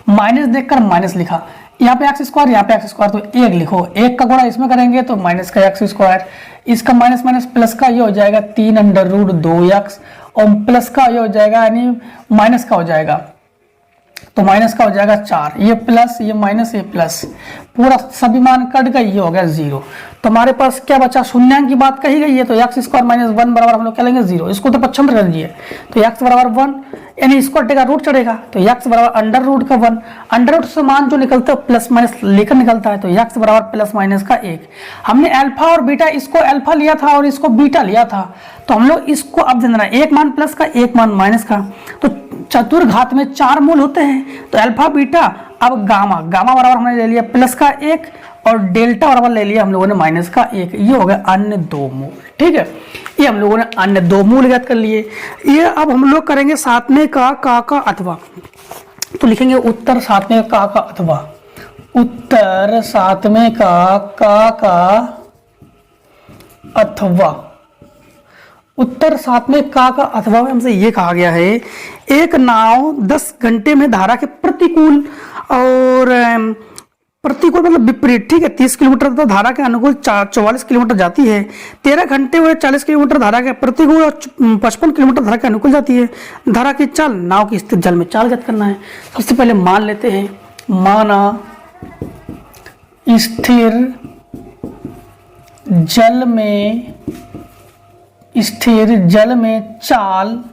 Speaker 1: माइनस देखकर माइनस लिखा, यहाँ पे एक्स स्क्वायर, यहाँ पे एक्स स्क्वायर, तो एक लिखो, एक का गुणा इसमें करेंगे तो माइनस का एक्स स्क्वायर, इसका माइनस माइनस प्लस का ये हो जाएगा 3 अंडर रूट 2x, और प्लस का ये हो जाएगा यानी माइनस का हो जाएगा, तो माइनस का हो जाएगा 4, ये प्लस ये माइनस ये प्लस, पूरा सभी मान कट गए, ये हो गया 0। तो हमारे पास क्या बचा, शून्यांक की बात कही गई है, तो एक्स स्क्वायर माइनस 1 बराबर हम लोग क्या लेंगे 0, इसको तो पच्छम कर दीजिए, तो एक्स बराबर 1 यानी इसको हटेगा रूट चढ़ेगा, तो एक्स बराबर अंडर रूट का 1, अंडर रूट से मान जो निकलता है प्लस माइनस लेकर निकलता है, तो एक्स बराबर प्लस माइनस का 1। हमने अल्फा और बीटा, इसको अल्फा लिया था और इसको बीटा लिया था, तो हम लोग इसको अब देना है एक मान प्लस का एक मान माइनस का, तो चतुर्घात में 4 मूल होते हैं, तो अल्फा बीटा, अब गामा, गामा बराबर हमने ले लिया प्लस का 1 और डेल्टा बराबर ले लिया हम लोगों ने माइनस का 1, ये हो गया अन्य 2 मूल। ठीक है, ये हम लोगों ने अन्य 2 मूल ज्ञात कर लिए। ये अब हम लोग करेंगे सातवें का अथवा, तो लिखेंगे उत्तर सातवें का अथवा, उत्तर सातवें का अथवा, उत्तर सातवें का अथवा में हमसे ये कहा गया है, एक नाव 10 घंटे में धारा के प्रतिकूल और प्रतिकूल मतलब विपरीत, ठीक है, 30 किलोमीटर तो धारा के अनुकूल 44 किलोमीटर जाती है, 13 घंटे में 40 किलोमीटर धारा के प्रतिकूल और 55 किलोमीटर धारा के अनुकूल जाती है। धारा की चाल, नाव की स्थिर जल में चाल ज्ञात करना है। सबसे पहले मान लेते हैं, माना स्थिर जल में चाल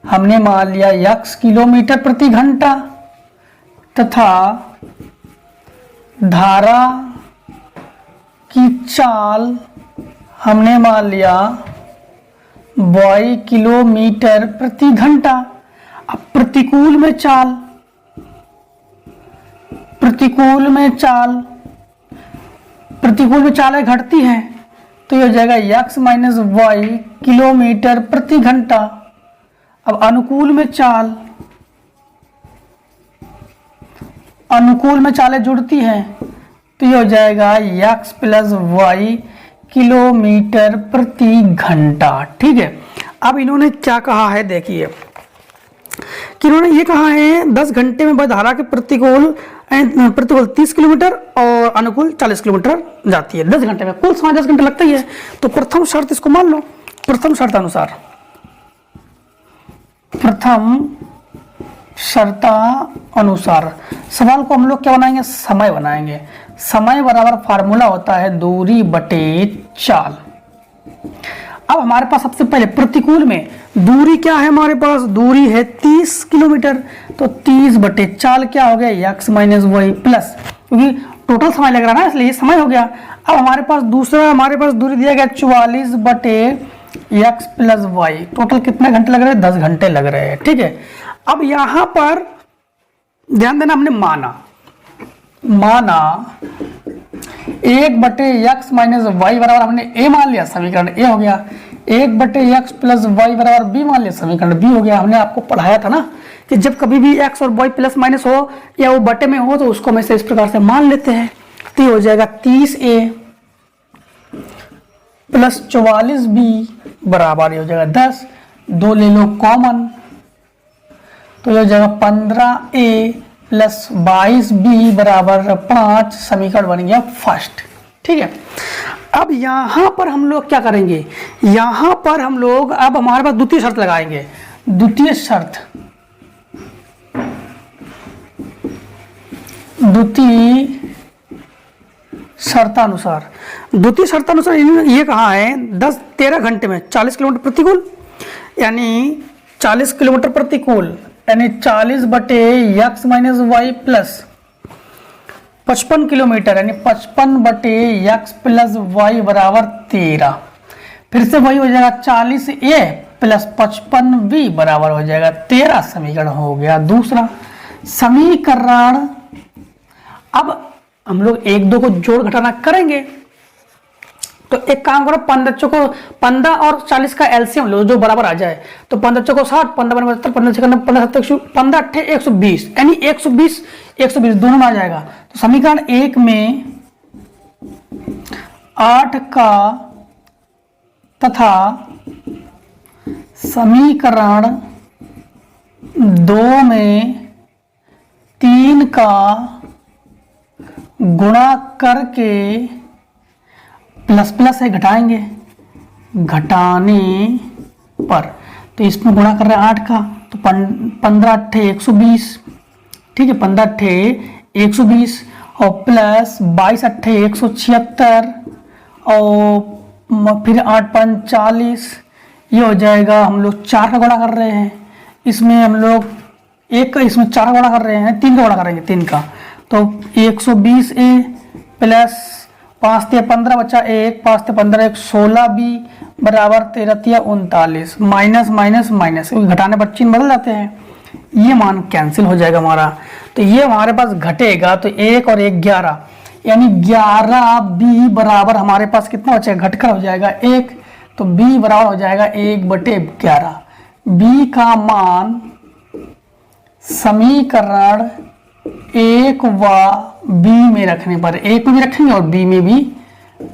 Speaker 1: हमने मान लिया x किलोमीटर प्रति घंटा, तथा धारा की चाल हमने मान लिया y किलोमीटर प्रति घंटा। अब प्रतिकूल में चाल घटती है, तो ये हो जाएगा x माइनस वाई किलोमीटर प्रति घंटा। अब अनुकूल में चालें जुड़ती हैं, तो ये हो जाएगा x प्लस वाई किलोमीटर प्रति घंटा। ठीक है, अब इन्होंने क्या कहा है देखिए, कि इन्होंने ये कहा है 10 घंटे में धारा के प्रतिकूल 30 किलोमीटर और अनुकूल 40 किलोमीटर जाती है 10 घंटे में, कुल समय 10 घंटे लगता ही है। तो प्रथम शर्त इसको मान लो, प्रथम शर्त अनुसार सवाल को हम लोग क्या बनाएंगे, समय बनाएंगे। समय बराबर फार्मूला होता है दूरी बटे चाल। अब हमारे पास सबसे पहले प्रतिकूल में दूरी क्या है, हमारे पास दूरी है 30 किलोमीटर, तो 30 बटे चाल क्या हो गया x माइनस वाई प्लस, क्योंकि टोटल समय लग रहा है ना इसलिए समय हो गया। अब हमारे पास दूरी दिया गया 44 बटे x प्लस वाई, टोटल कितने घंटे लग रहे हैं, 10 घंटे लग रहे हैं। ठीक है, अब यहां पर ध्यान देना, हमने माना 1 बटे x माइनस वाई बराबर हमने a मान लिया, समीकरण a हो गया। 1 बटे x प्लस वाई बराबर b मान लिया, समीकरण b हो गया। हमने आपको पढ़ाया था ना कि जब कभी भी x और y प्लस माइनस हो या वो बटे में हो तो उसको हम इस प्रकार से मान लेते हैं। तो ये हो जाएगा 30a प्लस 44b बराबर ये हो जाएगा 10, 2 ले लो कॉमन, तो ये हो जाएगा 15a प्लस 22b बराबर 5, समीकरण बन गया फर्स्ट। ठीक है, अब यहां पर हम लोग क्या करेंगे, यहां पर हम लोग अब हमारे पास द्वितीय शर्त लगाएंगे। द्वितीय शर्तानुसार इन्होंने ये कहा है 13 घंटे में 40 किलोमीटर प्रतिकूल, यानी 40 किलोमीटर प्रतिकूल यानी 40 बटे x minus y plus 55 kilometre यानी 55 बटे x प्लस वाई बराबर 13। फिर से वही हो जाएगा 40a प्लस 55b बराबर हो जाएगा 13, समीकरण हो गया दूसरा। समीकरण अब हम लोग 1 2 को जोड़ घटाना करेंगे, तो एक काम करो, 15 और 40 का एलसीएम लो जो बराबर आ जाए, तो 15 को 60, 15 75, 15 8 120 यानी 120 दोनों में आ जाएगा। तो समीकरण 1 में 8 का तथा समीकरण 2 में 3 का गुणा करके प्लस प्लस है घटाएंगे, घटाने पर तो इसमें गुणा कर रहे हैं 8 का, तो 15 अट्ठे 120, ठीक है, 15 अट्ठे 120 और प्लस 22 अट्ठे 176 और फिर 8 5 40, ये हो जाएगा। हम लोग 4 का गुणा कर रहे हैं, इसमें हम लोग 1 का, इसमें 4 का गुणा कर रहे हैं, 3 का गुणा करेंगे 3 का, तो 120 ए प्लस 5 ते 15 बचा 1, 5 ते 15 1 16 बी बराबर 13 तिया 39, माइनस माइनस माइनस घटाने पर चिन्ह बदल जाते हैं, ये मान कैंसिल हो जाएगा हमारा। तो ये हमारे पास घटेगा, तो 1 और 1 11, यानी 11 बी बराबर हमारे पास कितना बचेगा, घटकर हो जाएगा 1, तो बी बराबर हो जाएगा 1/11। बी का मान समीकरण 1 व बी में रखने पर, 1 में भी रखेंगे और बी में भी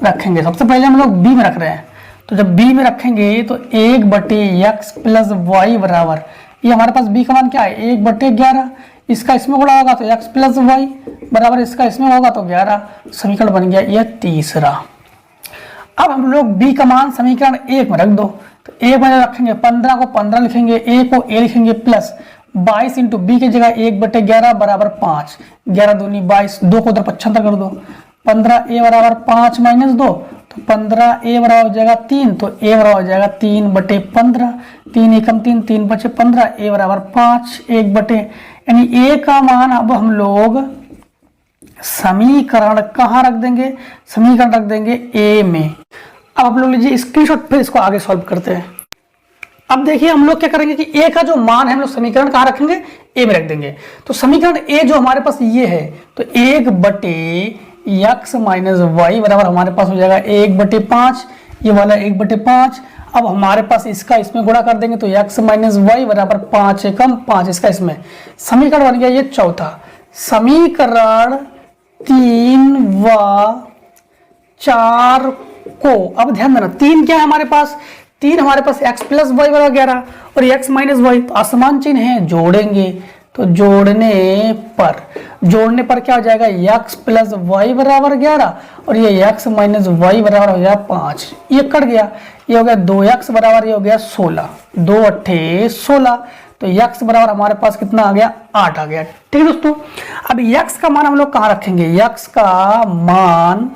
Speaker 1: रखेंगे। सबसे पहले हम लोग बी में रख रहे हैं, तो जब बी में रखेंगे तो 1/x प्लस वाई बराबर, ये हमारे पास बी का मान क्या है 1/11, इसका इसमें गुणा होगा तो x प्लस वाई बराबर इसका इसमें होगा तो 11, समीकरण बन गया यह तीसरा। अब हम लोग b का मान समीकरण 1 में रख दो, तो 1 में रखेंगे 15 को 15 लिखेंगे, a को a लिखेंगे प्लस 22 इंटू बी की जगह 1/11 बराबर 5, 11 दूनी 22, 2 को उधर 75 कर दो, 15 a बराबर 5 माइनस 2, तो 15 a बराबर हो जाएगा 3, तो a बराबर हो जाएगा 3/15, 3 एकम 3, 3 बचे 15, a बराबर 5, 1 यानी a का मान अब हम लोग समीकरण कहाँ रख देंगे, समीकरण रख देंगे a में। अब आप लोग लीजिए स्क्रीनशॉट, फिर इसको आगे सॉल्व करते हैं। अब देखिए हम लोग क्या करेंगे कि a का जो मान है हम लोग समीकरण कहाँ रखेंगे, a में रख देंगे। तो समीकरण a जो हमारे पास ये है, तो 1/x माइनस वाई बराबर हमारे पास हो जाएगा 1/5, ये वाला 1/5। अब हमारे पास इसका इसमें गुणा कर देंगे तो x माइनस वाई बराबर 5 एकम 5, इसका इसमें, समीकरण बन गया ये चौथा। समीकरण 3 व 4 को, अब ध्यान देना 3 क्या है हमारे पास, 3 हमारे पास x प्लस वाई बराबर 11 और x माइनस वाई, तो असमान चिन्ह है, जोड़ेंगे, तो जोड़ने पर क्या हो जाएगा x प्लस वाई बराबर 11 और ये x माइनस वाई बराबर हो गया 5, ये कट गया, ये हो गया 2x बराबर, ये हो गया 16, 2 अट्ठे 16, तो x बराबर हमारे पास कितना आ गया 8 आ गया। ठीक है दोस्तों, अब x का मान हम लोग कहाँ रखेंगे, x का मान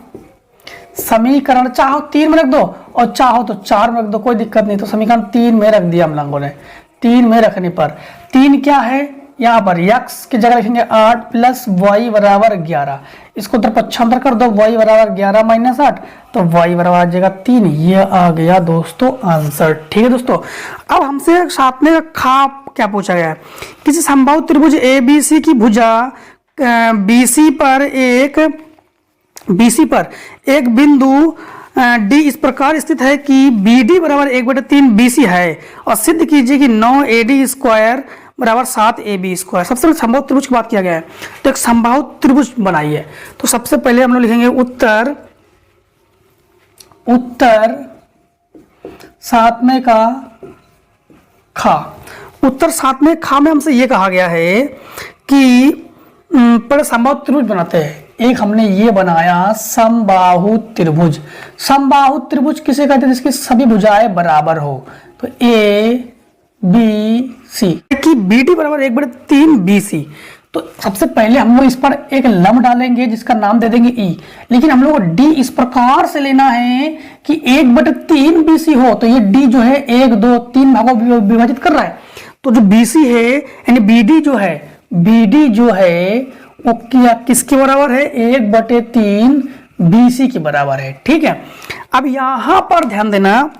Speaker 1: समीकरण चाहो 3 में रख दो और चाहो तो 4 में रख दो, कोई दिक्कत नहीं। तो समीकरण 3 में रख दिया हम लोगों ने, 3 में रखने पर 3 क्या है, यहाँ पर x की जगह लिखेंगे 8 प्लस वाई बराबर 11, इसको उधर 75 कर दो, y बराबर 11 माइनस 8, तो y बराबर आ जाएगा 3, ये आ गया दोस्तों आंसर। ठीक है दोस्तों, अब हमसे साथ में खा क्या पूछा गया है, किसी समबाहु त्रिभुज ABC की भुजा BC पर एक बिंदु D इस प्रकार स्थित है कि BD बराबर 1/3 BC है, और सिद्ध कीजिए कि 9AD स्क्वायर बराबर 7AB स्क्वायर। सबसे पहले समबाहु त्रिभुज की बात किया गया है, तो एक समबाहु त्रिभुज बनाइए। तो सबसे पहले हम लोग लिखेंगे उत्तर सात में का खा। उत्तर सात में खा में हमसे ये कहा गया है कि पहले समबाहु त्रिभुज बनाते हैं। एक हमने ये बनाया समबाहु त्रिभुज। समबाहु त्रिभुज किसे कहते हैं, जिसकी सभी भुजाएं बराबर हो। तो ABC कि BD बराबर 1/3 BC। तो सबसे पहले हम लोग इस पर एक लंब डालेंगे जिसका नाम दे देंगे E, लेकिन हम लोग D इस प्रकार से लेना है कि 1/3 BC हो। तो ये D जो है 1 2 3 भागों में विभाजित कर रहा है। तो जो BC है यानी BD जो है वो क्या किसके बराबर है, 1/3 BC के बराबर है। ठीक है, अब यहां पर ध्यान देना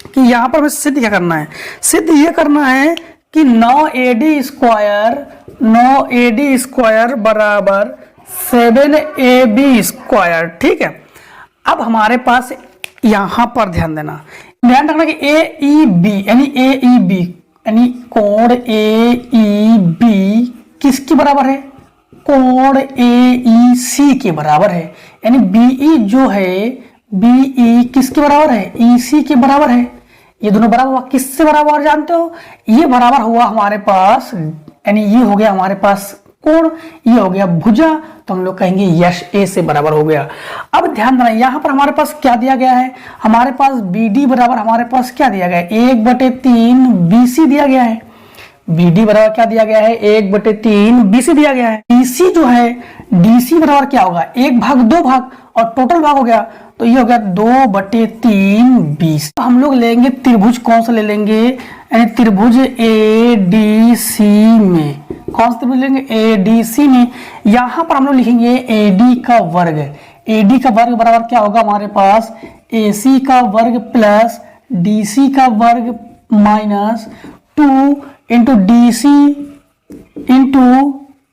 Speaker 1: कि यहां पर हमें सिद्ध क्या करना है, सिद्ध ये करना है कि 9AD स्क्वायर बराबर 7AB स्क्वायर। ठीक है, अब हमारे पास यहां पर ध्यान रखना कि AEB यानी कोण AEB किसके बराबर है, कोण AEC के बराबर है। यानी BE जो है BE किसके बराबर है, EC के बराबर है। ये दोनों बराबर हुआ, किससे बराबर जानते हो, ये बराबर हुआ हमारे पास, यानी ये हो गया हमारे पास कोण, ये हो गया भुजा, तो हम लोग कहेंगे यश ए से बराबर हो गया। अब ध्यान देना यहाँ पर हमारे पास क्या दिया गया है, हमारे पास BD बराबर हमारे पास क्या दिया गया है 1/3 BC दिया गया है। BD बराबर क्या दिया गया है 1/3 BC दिया गया है। DC जो है DC बराबर क्या होगा 1 भाग 2 भाग और टोटल भाग हो गया, तो ये हो गया 2/3 BC। तो हम लोग लेंगे त्रिभुज, कौन सा ले लेंगे, यानी त्रिभुज ADC में, कौन सा त्रिभुज लेंगे ADC में। यहां पर हम लोग लिखेंगे AD का वर्ग, AD का वर्ग बराबर क्या होगा हमारे पास AC का वर्ग प्लस DC का वर्ग minus 2 into DC into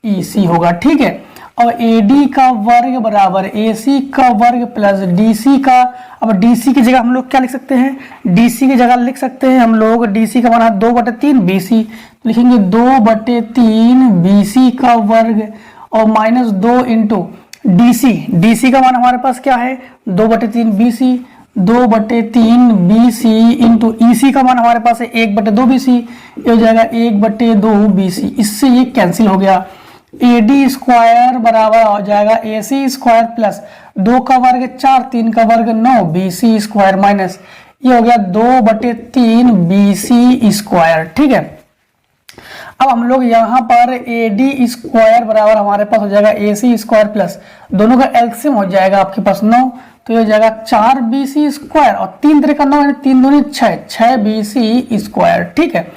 Speaker 1: EC होगा, ठीक है। और AD का वर्ग बराबर AC का वर्ग प्लस DC का, अब DC की जगह हम लोग क्या लिख सकते हैं, DC की जगह लिख सकते हैं हम लोग, DC का मान है 2/3 BC, तो लिखेंगे 2/3 BC का वर्ग और माइनस 2 इंटू DC का मान हमारे पास क्या है 2/3 BC, 2/3 BC इंटू EC का मान हमारे पास है 1/2 BC, ये हो जाएगा 1/2 BC। इससे ये कैंसिल हो गया। AD स्क्वायर बराबर हो जाएगा AC स्क्वायर प्लस 2 का वर्ग 4, 3 का वर्ग 9 BC स्क्वायर माइनस ये हो गया 2/3 BC स्क्वायर, ठीक है। अब हम लोग यहाँ पर AD स्क्वायर बराबर हमारे पास हो जाएगा AC स्क्वायर प्लस दोनों का एलसीएम हो जाएगा आपके पास 9, तो ये हो जाएगा 4 BC स्क्वायर और 3 3 का 9 यानी 3 दूनी 6 BC स्क्वायर, ठीक है।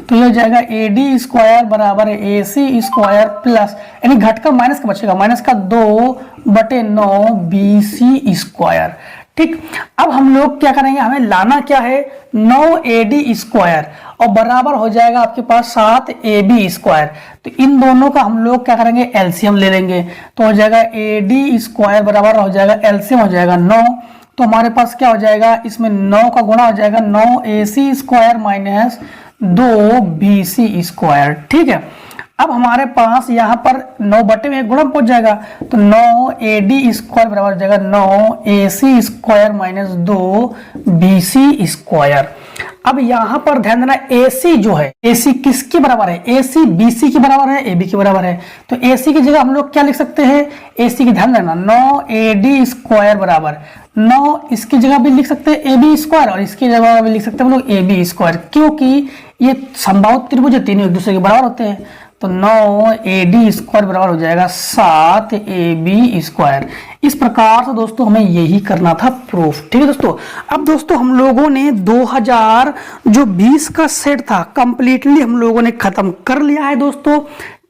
Speaker 1: तो ये हो जाएगा AD स्क्वायर बराबर AC स्क्वायर प्लस, यानी घट का माइनस का बचेगा, माइनस का 2/9 BC स्क्वायर, ठीक। अब हम लोग क्या करेंगे, हमें लाना क्या है 9 AD स्क्वायर और बराबर हो जाएगा आपके पास 7 AB स्क्वायर, तो इन दोनों का हम लोग क्या करेंगे एलसीएम ले लेंगे, तो हो जाएगा AD स्क्वायर बराबर हो जाएगा एलसीएम हो जाएगा 9, तो हमारे पास क्या हो जाएगा इसमें 9 का गुणा हो जाएगा 9 AC square minus 2 BC square, ठीक है। अब हमारे पास यहाँ पर 9 बटे में गुणा पहुंच जाएगा, तो 9 AD स्क्वायर बराबर हो जाएगा 9 AC square minus 2 BC square. अब यहाँ पर ध्यान देना AC जो है AC किसके बराबर है, AC BC के बराबर है, AB के बराबर है, तो AC की जगह हम लोग क्या लिख सकते हैं AC की, ध्यान देना 9 AD स्क्वायर बराबर 9, इसकी जगह भी लिख सकते हैं AB स्क्वायर और इसकी जगह भी लिख सकते हैं हम लोग AB स्क्वायर, क्योंकि ये संभावित त्रिभुज तीनों एक दूसरे के बराबर होते हैं, तो 9 AD स्क्वायर बराबर हो जाएगा 7 AB स्क्वायर। इस प्रकार से दोस्तों हमें यही करना था प्रूफ, ठीक है दोस्तों। अब दोस्तों हम लोगों ने 2020 का सेट था कंप्लीटली हम लोगों ने खत्म कर लिया है दोस्तों,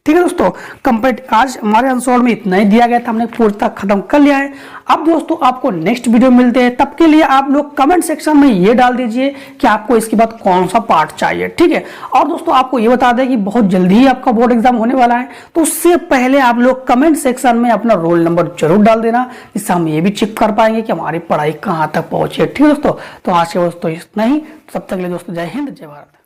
Speaker 1: ठीक है दोस्तों। कंप्लीट आज हमारे अनसॉल्व में इतना ही दिया गया था, हमने पूर्णतः खत्म कर लिया है। अब दोस्तों आपको नेक्स्ट वीडियो मिलते हैं, तब के लिए आप लोग कमेंट सेक्शन में ये डाल दीजिए कि आपको इसके बाद कौन सा पार्ट चाहिए, ठीक है। और दोस्तों आपको ये बता दें कि बहुत जल्दी ही आपका बोर्ड एग्जाम होने वाला है, तो उससे पहले आप लोग कमेंट सेक्शन में अपना रोल नंबर जरूर डाल देना, जिससे हम ये भी चेक कर पाएंगे कि हमारी पढ़ाई कहाँ तक पहुंची है, ठीक है दोस्तों। तो आज के दोस्तों इतना ही, तब तक के लिए दोस्तों जय हिंद जय भारत।